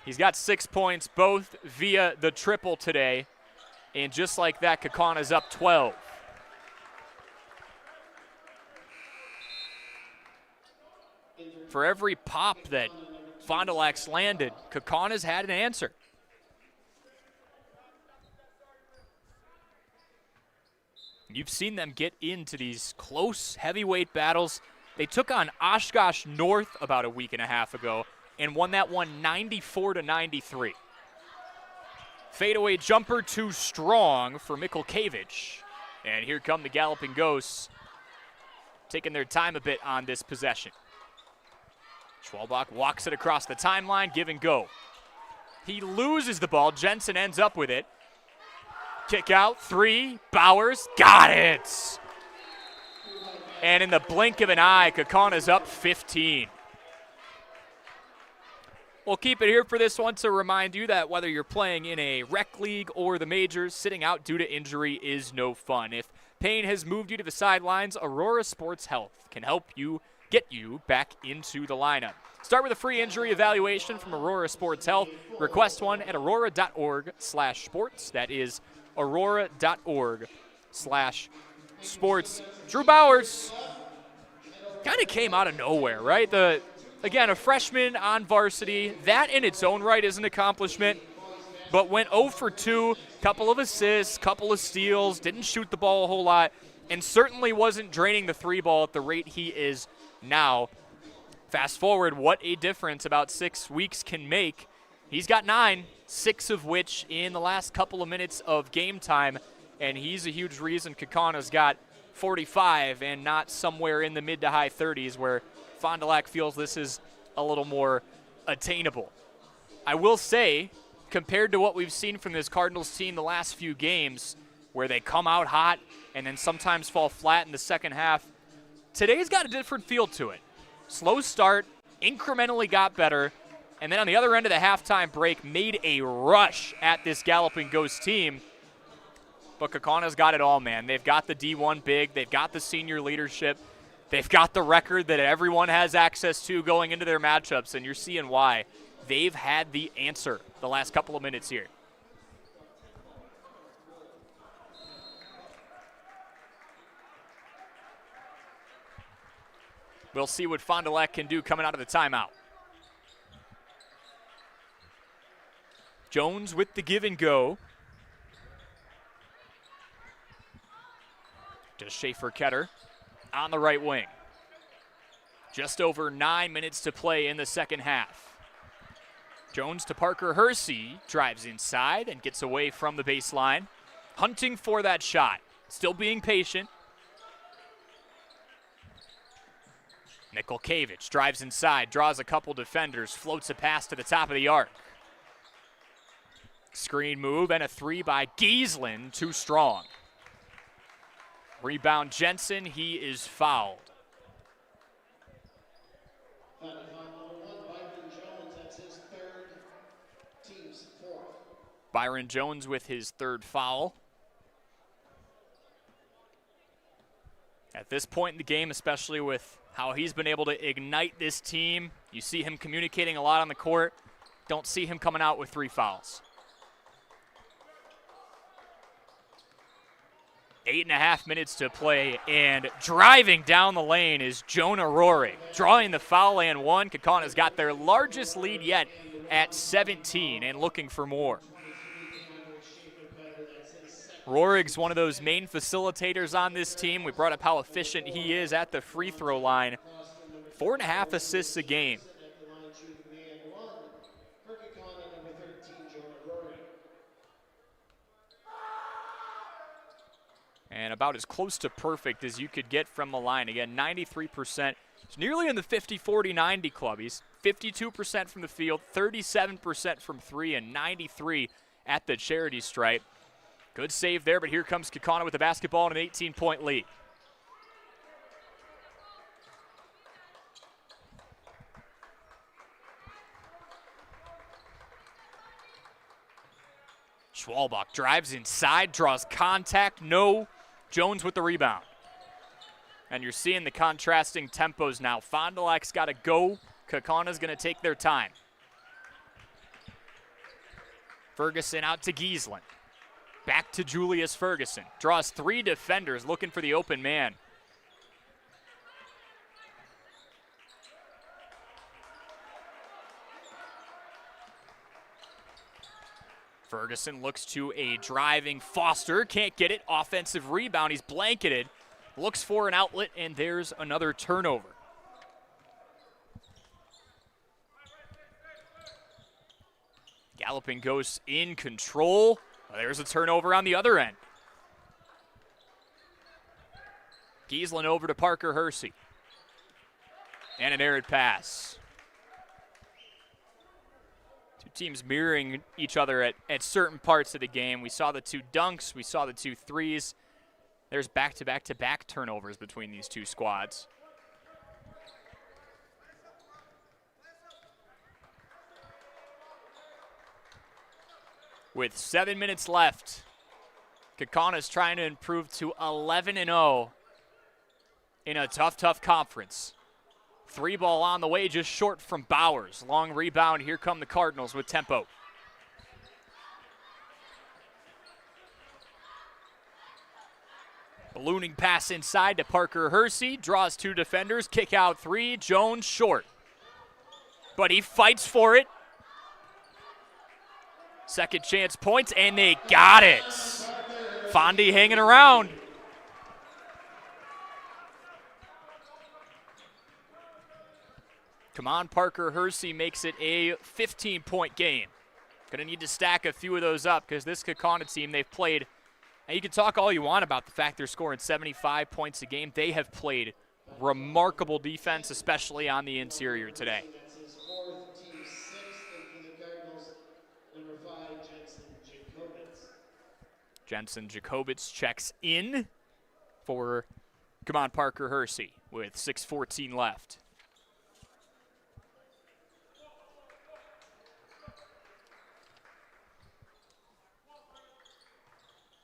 [SPEAKER 8] He's got 6 points, both via the triple today. And just like that, Kaukana's up 12. For every pop that Fond du Lac's landed, Kaukana's had an answer. You've seen them get into these close heavyweight battles. They took on Oshkosh North about a week and a half ago and won that one 94-93. Fadeaway jumper too strong for Mikulkevich. And here come the Galloping Ghosts, taking their time a bit on this possession. Schwalbach walks it across the timeline, give and go. He loses the ball. Jensen ends up with it. Kick out, 3, Bowers, got it! And in the blink of an eye, Kaukana's up 15. We'll keep it here for this one to remind you that whether you're playing in a rec league or the majors, sitting out due to injury is no fun. If pain has moved you to the sidelines, Aurora Sports Health can help you get you back into the lineup. Start with a free injury evaluation from Aurora Sports Health. Request one at aurora.org/sports. That is aurora.org/sports. Drew Bowers kind of came out of nowhere, right? Again, a freshman on varsity. That in its own right is an accomplishment, but went 0 for 2, couple of assists, couple of steals, didn't shoot the ball a whole lot, and certainly wasn't draining the 3 ball at the rate he is now. Fast forward, what a difference about 6 weeks can make. He's got 9, 6 of which in the last couple of minutes of game time, and he's a huge reason Kaukana's got 45 and not somewhere in the mid to high 30s where Fond du Lac feels this is a little more attainable. I will say, compared to what we've seen from this Cardinals team the last few games, where they come out hot and then sometimes fall flat in the second half, today's got a different feel to it. Slow start, incrementally got better, and then on the other end of the halftime break made a rush at this Galloping Ghost team. But Kaukana's got it all, man. They've got the D1 big. They've got the senior leadership. They've got the record that everyone has access to going into their matchups, and you're seeing why. They've had the answer the last couple of minutes here. We'll see what Fond du Lac can do coming out of the timeout. Jones with the give and go. To Schaefer-Ketter on the right wing. Just over 9 minutes to play in the second half. Jones to Parker Hersey, drives inside and gets away from the baseline. Hunting for that shot, still being patient. Nikolkevich drives inside, draws a couple defenders, floats a pass to the top of the arc. Screen move and a three by Giesland, too strong. Rebound Jensen, he is fouled. Byron Jones with his third foul. At this point in the game, especially with how he's been able to ignite this team, you see him communicating a lot on the court. Don't see him coming out with 3 fouls. 8.5 minutes to play, and driving down the lane is Jonah Rohrig, drawing the foul and one. Kaukana's got their largest lead yet at 17 and looking for more. Rohrig's one of those main facilitators on this team. We brought up how efficient he is at the free throw line. 4.5 assists a game. And about as close to perfect as you could get from the line. Again, 93%. It's nearly in the 50-40-90 club. He's 52% from the field, 37% from three, and 93 at the charity stripe. Good save there, but here comes Kaukauna with the basketball and an 18-point lead. Schwalbach drives inside, draws contact, no. Jones with the rebound. And you're seeing the contrasting tempos now. Fond du Lac's got to go. Kaukana's going to take their time. Ferguson out to Giesland. Back to Julius Ferguson. Draws 3 defenders looking for the open man. Ferguson looks to a driving Foster. Can't get it. Offensive rebound. He's blanketed. Looks for an outlet, and there's another turnover. Galloping Ghosts in control. There's a turnover on the other end. Giesland over to Parker Hersey. And an errant pass. Two teams mirroring each other at certain parts of the game. We saw the 2 dunks. We saw the 2 threes. There's back-to-back-to-back turnovers between these 2 squads. With 7 minutes left, Kaukana's trying to improve to 11-0 in a tough conference. 3 ball on the way, just short from Bowers. Long rebound, here come the Cardinals with tempo. Ballooning pass inside to Parker Hersey, draws 2 defenders, kick out 3, Jones short. But he fights for it. Second chance points, and they got it. Fondy hanging around. Come on, Parker Hersey makes it a 15-point game. Going to need to stack a few of those up because this Kaukauna team, they've played And you can talk all you want about the fact they're scoring 75 points a game. They have played remarkable defense, especially on the interior today.
[SPEAKER 2] That's his fourth, team sixth, and for the Cardinals, number 5, Jensen Jacobitz.
[SPEAKER 8] Jensen Jacobitz checks in for Kamon Parker Hersey with 6:14 left.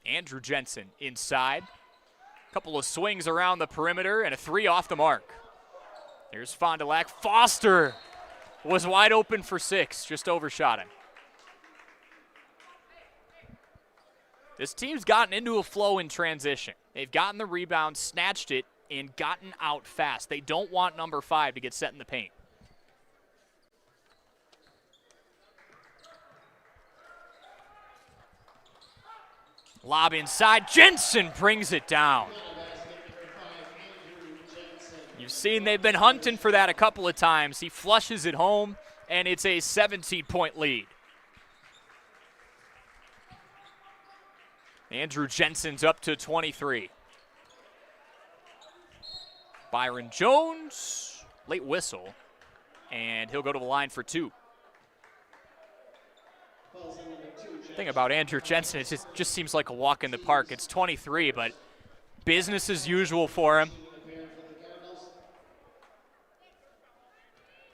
[SPEAKER 8] Andrew Jensen inside. Couple of swings around the perimeter and a 3 off the mark. Here's Fond du Lac. Foster was wide open for 6, just overshot him. This team's gotten into a flow in transition. They've gotten the rebound, snatched it, and gotten out fast. They don't want number 5 to get set in the paint. Lob inside. Jensen brings it down. You've seen they've been hunting for that a couple of times. He flushes it home, and it's a 17-point lead. Andrew Jensen's up to 23. Byron Jones, late whistle, and he'll go to the line for 2. The thing about Andrew Jensen is it just seems like a walk in the park. It's 23, but business as usual for him.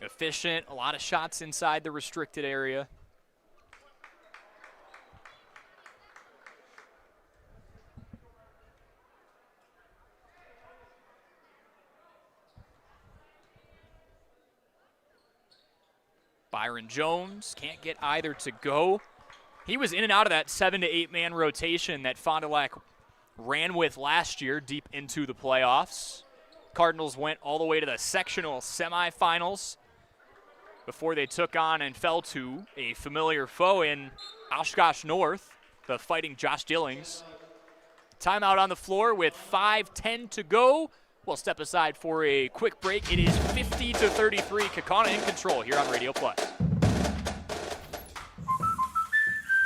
[SPEAKER 8] Efficient, a lot of shots inside the restricted area. Byron Jones can't get either to go. He was in and out of that 7 to 8 man rotation that Fond du Lac ran with last year deep into the playoffs. Cardinals went all the way to the sectional semifinals before they took on and fell to a familiar foe in Oshkosh North, the Fighting Josh Dillings. Timeout on the floor with 5:10 to go. We'll step aside for a quick break. It is 50 to 33. Kaukauna in control here on Radio Plus.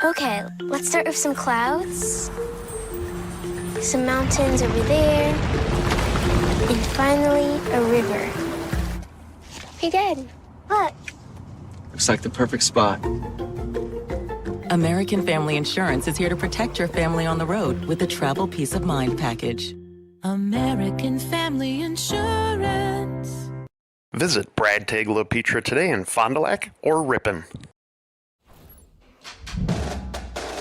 [SPEAKER 16] Okay, let's start with some clouds, some mountains over there, and finally a river. Hey, Dad, look.
[SPEAKER 17] Looks like the perfect spot.
[SPEAKER 21] American Family Insurance is here to protect your family on the road with the Travel Peace of Mind package.
[SPEAKER 25] American Family Insurance.
[SPEAKER 26] Visit Brad Tagle Petra today in Fond du Lac or Ripon.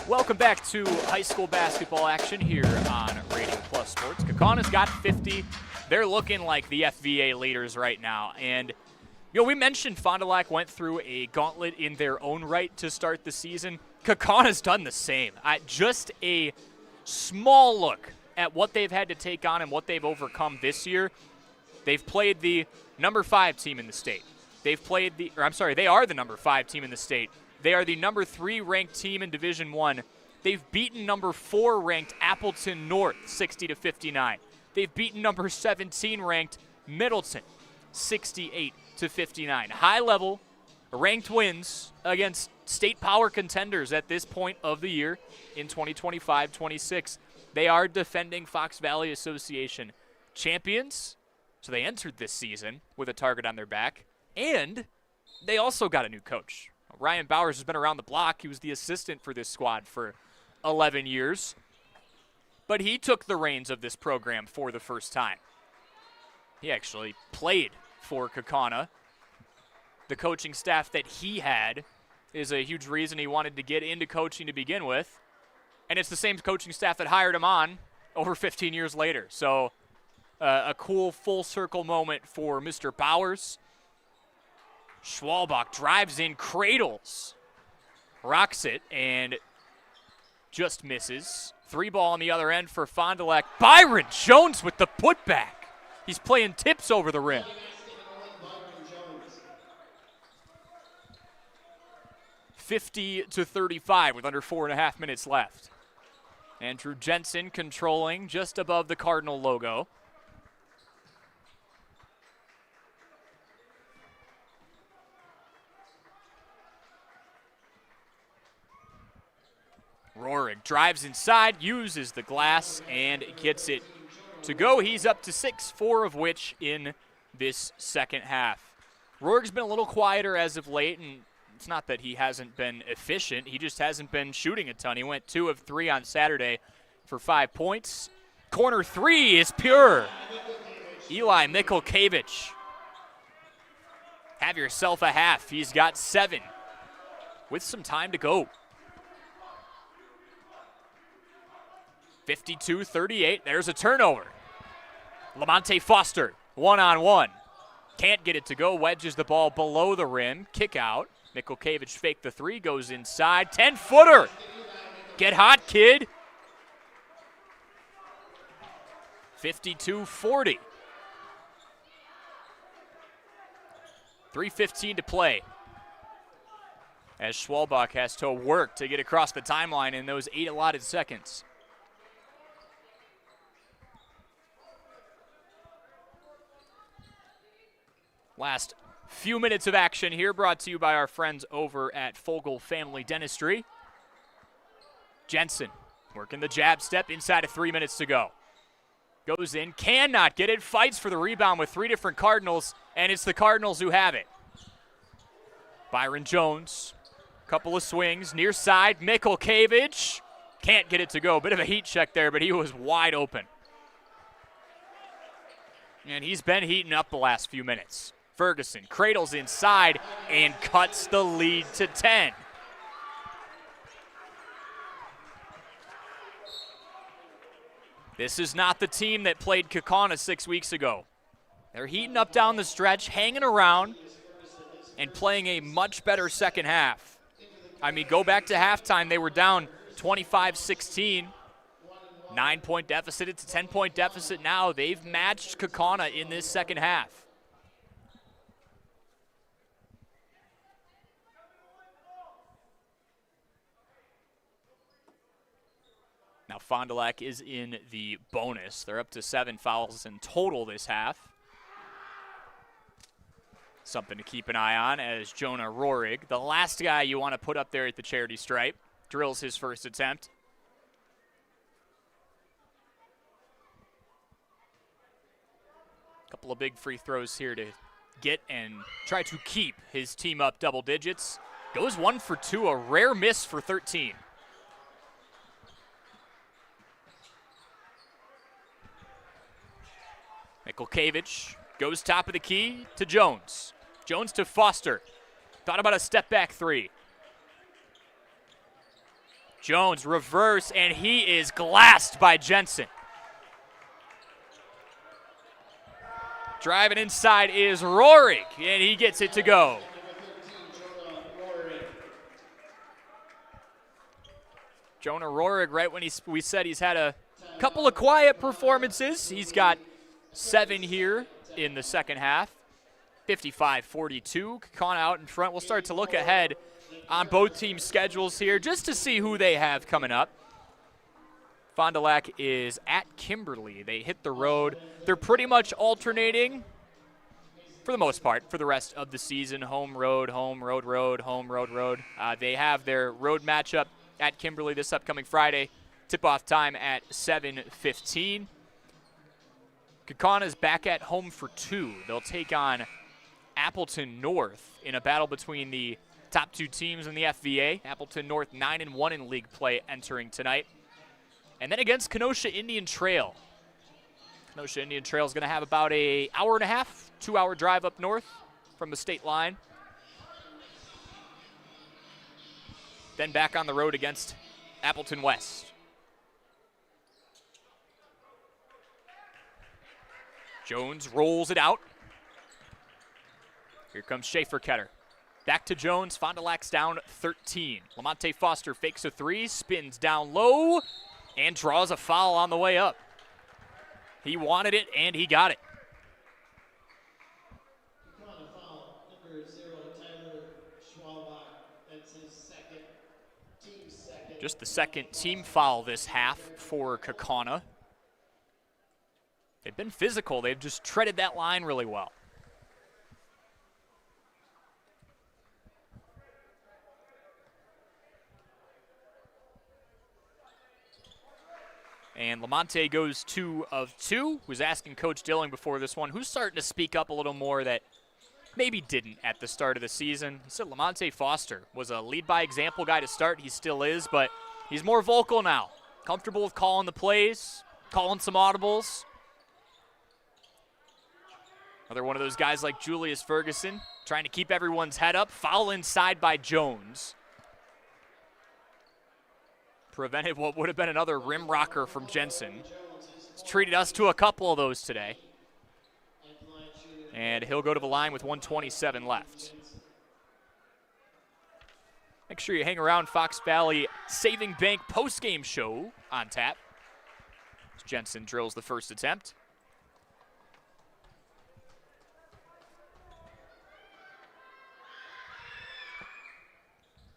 [SPEAKER 8] Welcome back to high school basketball action here on Radio Plus Sports. Kaukauna's got 50. They're looking like the FVA leaders right now. And, we mentioned Fond du Lac went through a gauntlet in their own right to start the season. Kaukauna's done the same. Just a small look at what they've had to take on and what they've overcome this year. They've played the number 5 team in the state. They are the number 5 team in the state. They are the number 3 ranked team in Division I. They've beaten number 4 ranked Appleton North 60 to 59. They've beaten number 17 ranked Middleton 68 to 59. High level ranked wins against state power contenders at this point of the year in 2025-26. They are defending Fox Valley Association champions. So they entered this season with a target on their back, and they also got a new coach. Ryan Bowers has been around the block. He was the assistant for this squad for 11 years. But he took the reins of this program for the first time. He actually played for Kaukauna. The coaching staff that he had is a huge reason he wanted to get into coaching to begin with. And it's the same coaching staff that hired him on over 15 years later. So a cool full circle moment for Mr. Bowers. Schwalbach drives in, cradles, rocks it, and just misses. 3 ball on the other end for Fond du Lac. Byron Jones with the putback. He's playing tips over the rim. 50 to 35 with under 4.5 minutes left. Andrew Jensen controlling just above the Cardinal logo. Rohrig drives inside, uses the glass, and gets it to go. He's up to 6, 4 of which in this second half. Rohrig's been a little quieter as of late, and it's not that he hasn't been efficient. He just hasn't been shooting a ton. He went 2 of 3 on Saturday for 5 points. Corner 3 is pure. Eli Mikulkevich. Have yourself a half. He's got 7 with some time to go. 52-38. There's a turnover. Lamonte Foster, one-on-one. Can't get it to go. Wedges the ball below the rim. Kick out. Mikulkevich faked the 3. Goes inside. 10-footer. Get hot, kid. 52-40. 3:15 to play. As Schwalbach has to work to get across the timeline in those 8 allotted seconds. Last few minutes of action here, brought to you by our friends over at Fogel Family Dentistry. Jensen working the jab step inside of 3 minutes to go. Goes in, cannot get it, fights for the rebound with 3 different Cardinals, and it's the Cardinals who have it. Byron Jones, couple of swings, near side, Mikulkevich. Can't get it to go. Bit of a heat check there, but he was wide open. And he's been heating up the last few minutes. Ferguson cradles inside and cuts the lead to 10. This is not the team that played Kaukauna 6 weeks ago. They're heating up down the stretch, hanging around, and playing a much better second half. I mean, go back to halftime, they were down 25-16. 9-point deficit, it's a 10-point deficit now. They've matched Kaukauna in this second half. Now Fond du Lac is in the bonus. They're up to 7 fouls in total this half. Something to keep an eye on as Jonah Rohrig, the last guy you want to put up there at the charity stripe, drills his first attempt. Couple of big free throws here to get and try to keep his team up double digits. Goes 1 for 2, a rare miss for 13. Mikulkevich goes top of the key to Jones. Jones to Foster. Thought about a step back 3. Jones reverse, and he is glassed by Jensen. Driving inside is Rohrig, and he gets it to go. Jonah Rohrig, right when we said he's had a couple of quiet performances. He's got 7 here in the second half. 55-42. Kaukauna out in front. We'll start to look ahead on both teams' schedules here just to see who they have coming up. Fond du Lac is at Kimberly. They hit the road. They're pretty much alternating, for the most part, for the rest of the season. Home, road, road, home, road. They have their road matchup at Kimberly this upcoming Friday. Tip-off time at 7:15. Kaukauna is back at home for 2. They'll take on Appleton North in a battle between the top 2 teams in the FVA. Appleton North 9-1 in league play entering tonight. And then against Kenosha Indian Trail. Kenosha Indian Trail is going to have about an hour and a half, 2-hour drive up north from the state line. Then back on the road against Appleton West. Jones rolls it out. Here comes Schaefer-Ketter. Back to Jones. Fond du Lac's down 13. Lamonte Foster fakes a 3, spins down low, and draws a foul on the way up. He wanted it, and he got it. Just the second team foul this half for Kaukauna. They've been physical. They've just treaded that line really well. And Lamonte goes 2 of 2. Was asking Coach Dilling before this one, who's starting to speak up a little more that maybe didn't at the start of the season. He said Lamonte Foster was a lead-by-example guy to start. He still is, but he's more vocal now. Comfortable with calling the plays, calling some audibles. Another one of those guys like Julius Ferguson, trying to keep everyone's head up. Foul inside by Jones. Prevented what would have been another rim rocker from Jensen. He's treated us to a couple of those today. And he'll go to the line with 1:27 left. Make sure you hang around. Fox Valley Saving Bank postgame show on tap. Jensen drills the first attempt.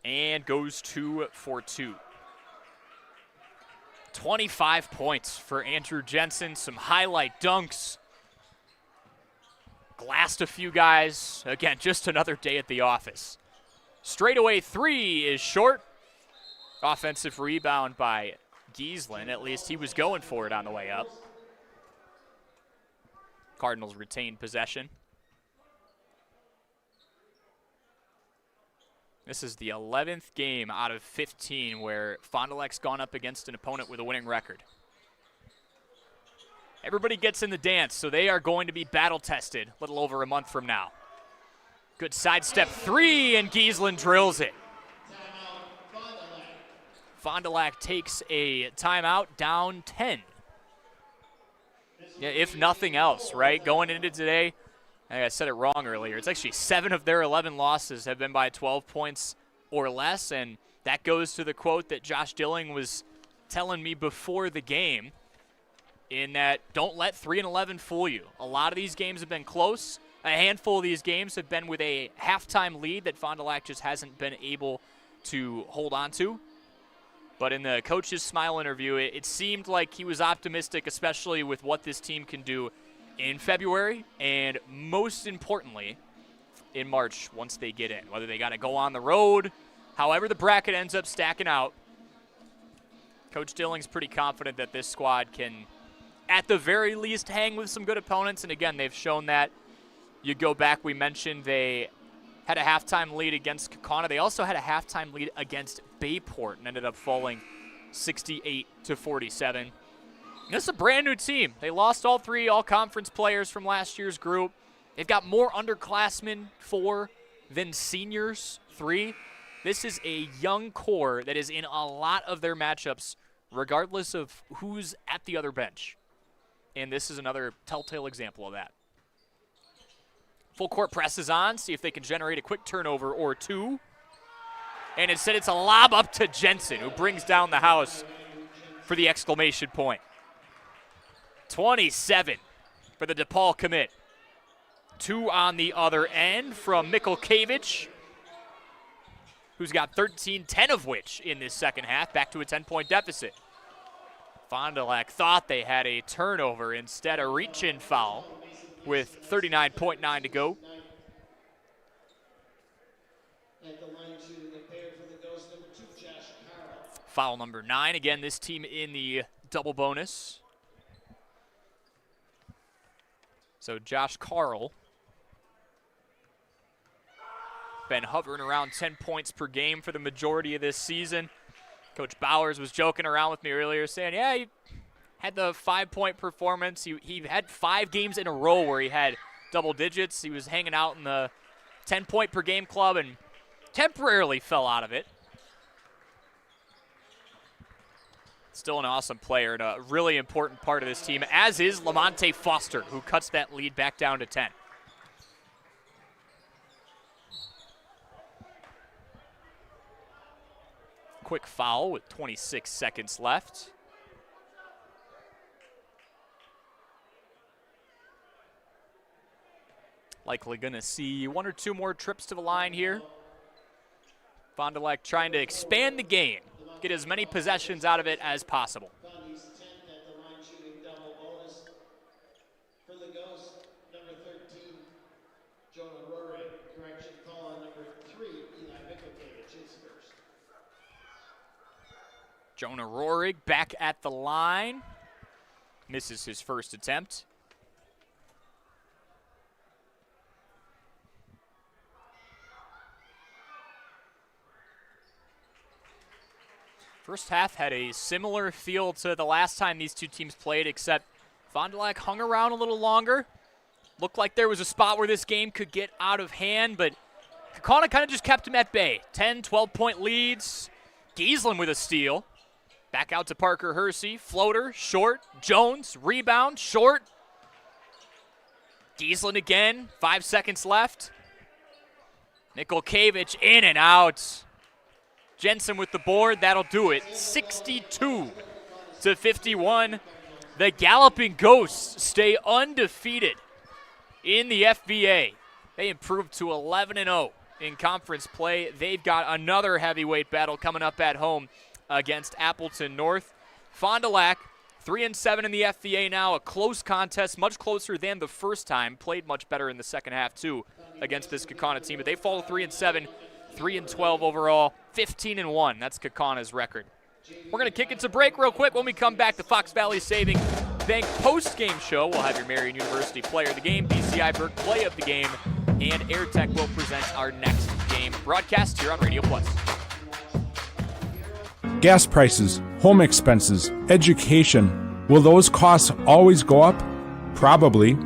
[SPEAKER 8] And goes 2 for 2. 25 points for Andrew Jensen. Some highlight dunks. Glassed a few guys. Again, just another day at the office. Straightaway 3 is short. Offensive rebound by Giesland. At least he was going for it on the way up. Cardinals retain possession. This is the 11th game out of 15 where Fond du Lac's gone up against an opponent with a winning record. Everybody gets in the dance, so they are going to be battle-tested a little over a month from now. Good sidestep 3, and Giesland drills it. Fond du Lac takes a timeout, down 10. Yeah, if nothing else, right? Going into today, I said it wrong earlier. It's actually 7 of their 11 losses have been by 12 points or less, and that goes to the quote that Josh Dilling was telling me before the game, in that don't let 3-11 fool you. A lot of these games have been close. A handful of these games have been with a halftime lead that Fond du Lac just hasn't been able to hold on to. But in the coach's smile interview, it seemed like he was optimistic, especially with what this team can do in February, and most importantly, in March once they get in. Whether they got to go on the road, however the bracket ends up stacking out, Coach Dilling's pretty confident that this squad can, at the very least, hang with some good opponents. And again, they've shown that. You go back, we mentioned they had a halftime lead against Kaukauna. They also had a halftime lead against Bayport and ended up falling 68-47. This is a brand new team. They lost all 3 all-conference players from last year's group. They've got more underclassmen, 4, than seniors, 3. This is a young core that is in a lot of their matchups, regardless of who's at the other bench. And this is another telltale example of that. Full court press is on. See if they can generate a quick turnover or 2. And instead it's a lob up to Jensen, who brings down the house for the exclamation point. 27 for the DePaul commit. 2 on the other end from Mikulkevich, who's got 13, 10 of which in this second half, back to a 10-point deficit. Fond du Lac thought they had a turnover, instead a reach-in foul with 39.9 to go.
[SPEAKER 2] At the line to prepare for the ghost, number 2, Josh Carroll.
[SPEAKER 8] Foul number 9. Again, this team in the double bonus. So Josh Carroll been hovering around 10 points per game for the majority of this season. Coach Bowers was joking around with me earlier saying, yeah, he had the 5-point performance. He had 5 games in a row where he had double digits. He was hanging out in the 10-point per game club and temporarily fell out of it. Still an awesome player and a really important part of this team, as is Lamonte Foster, who cuts that lead back down to 10. Quick foul with 26 seconds left. Likely going to see 1 or 2 more trips to the line here. Fond du Lac trying to expand the game, get as many possessions out of it as possible.
[SPEAKER 2] Fondy's 10th at the line shooting double bonus. For the ghost, number 13, Jonah Rory. Correction call on number 3, Eli Mikulkevich is first.
[SPEAKER 8] Jonah Rorig back at the line. misses his first attempt. First half had a similar feel to the last time these two teams played, except Fond du Lac hung around a little longer. Looked like there was a spot where this game could get out of hand, but Kaukauna kind of just kept him at bay. 10, 12-point leads. Giesland with a steal. Back out to Parker Hersey. Floater, short. Jones, rebound, short. Giesland again. 5 seconds left. Nikolkevich in and out. Jensen with the board. That'll do it. 62-51. The Galloping Ghosts stay undefeated in the FBA. They improved to 11-0 in conference play. They've got another heavyweight battle coming up at home against Appleton North. Fond du Lac, 3-7 in the FBA now, a close contest, much closer than the first time. Played much better in the second half, too, against this Kaukauna team. But they fall to 3-7, 3-12 overall, 15-1. That's Kaukauna's record. We're going to kick it to break real quick. When we come back, the Fox Valley Savings Bank post-game show. We'll have your Marion University player of the game, BCI Burke play of the game, and AirTech will present our next game broadcast here on Radio Plus.
[SPEAKER 1] Gas prices, home expenses, education. Will those costs always go up? Probably.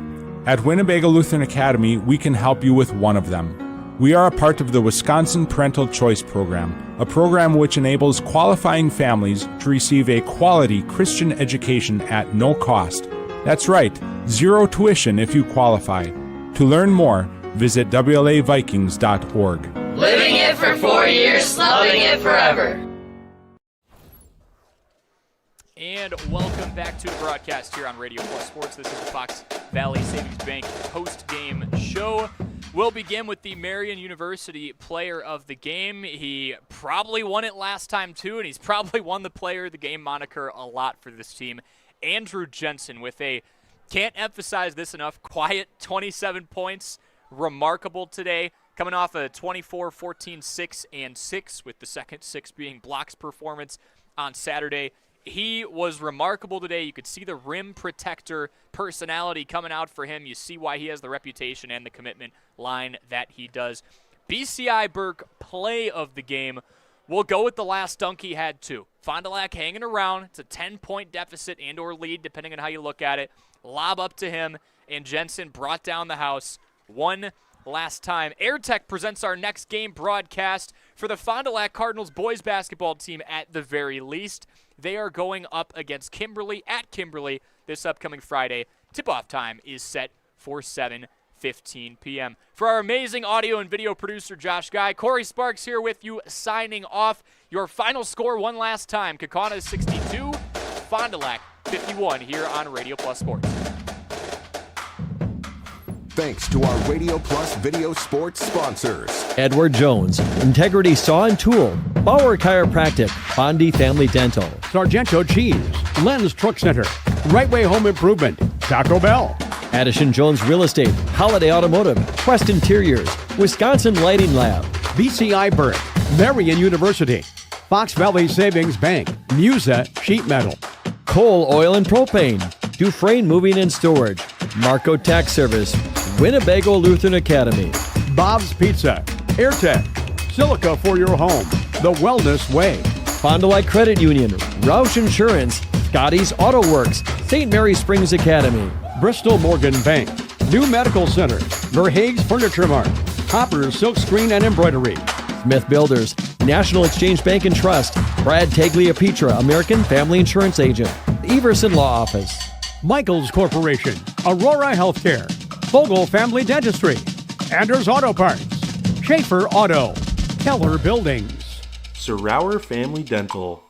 [SPEAKER 1] At Winnebago Lutheran Academy, we can help you with one of them. We are a part of the Wisconsin Parental Choice Program, a program which enables qualifying families to receive a quality Christian education at no cost. That's right, zero tuition if you qualify. To learn more, visit WLAVikings.org.
[SPEAKER 4] Living it for 4 years, loving it forever.
[SPEAKER 8] And welcome back to the broadcast here on Radio Plus Sports. This is the Fox Valley Savings Bank post-game show. We'll begin with the Marion University player of the game. He probably won it last time, too, and he's probably won the player of the game moniker a lot for this team. Andrew Jensen with a, can't emphasize this enough, quiet 27 points. Remarkable today, coming off a 24, 14, 6, and 6, with the second 6 being blocks performance on Saturday. He was remarkable today. You could see the rim protector personality coming out for him. You see why he has the reputation and the commitment line that he does. BCI Burke play of the game. We'll go with the last dunk he had, too. Fond du Lac hanging around. It's a 10-point deficit and or lead, depending on how you look at it. Lob up to him, and Jensen brought down the house one last time. AirTech presents our next game broadcast for the Fond du Lac Cardinals boys basketball team at the very least. They are going up against Kimberly at Kimberly this upcoming Friday. Tip-off time is set for 7:15 p.m. For our amazing audio and video producer, Josh Guy, Corey Sparks here with you, signing off. Your final score one last time. Kaukauna 62, Fond du Lac 51 here on Radio Plus Sports.
[SPEAKER 6] Thanks to our Radio Plus video sports sponsors.
[SPEAKER 7] Edward Jones, Integrity Saw and Tool, Bauer Chiropractic, Bondi Family Dental,
[SPEAKER 5] Sargento Cheese, Len's Truck Center, Right Way Home Improvement, Taco Bell,
[SPEAKER 7] Addison Jones Real Estate, Holiday Automotive, Quest Interiors, Wisconsin Lighting Lab,
[SPEAKER 5] BCI Burke, Marion University, Fox Valley Savings Bank, Musa Sheet Metal,
[SPEAKER 7] Coal, Oil and Propane, Dufresne Moving and Storage, Marco Tax Service, Winnebago Lutheran Academy,
[SPEAKER 5] Bob's Pizza, AirTech, Silica for your home, The Wellness Way,
[SPEAKER 7] Fond du Lac Credit Union, Roush Insurance, Scotty's Auto Works, St. Mary Springs Academy,
[SPEAKER 5] Bristol Morgan Bank, New Medical Center, Verhaeg's Furniture Mart, Hopper's Silk Screen and Embroidery,
[SPEAKER 7] Smith Builders, National Exchange Bank and Trust, Brad Tagliapietra, American Family Insurance Agent, Everson Law Office,
[SPEAKER 5] Michaels Corporation, Aurora Healthcare, Vogel Family Dentistry, Anders Auto Parts, Schaefer Auto, Keller Buildings,
[SPEAKER 9] Sir Rauer Family Dental,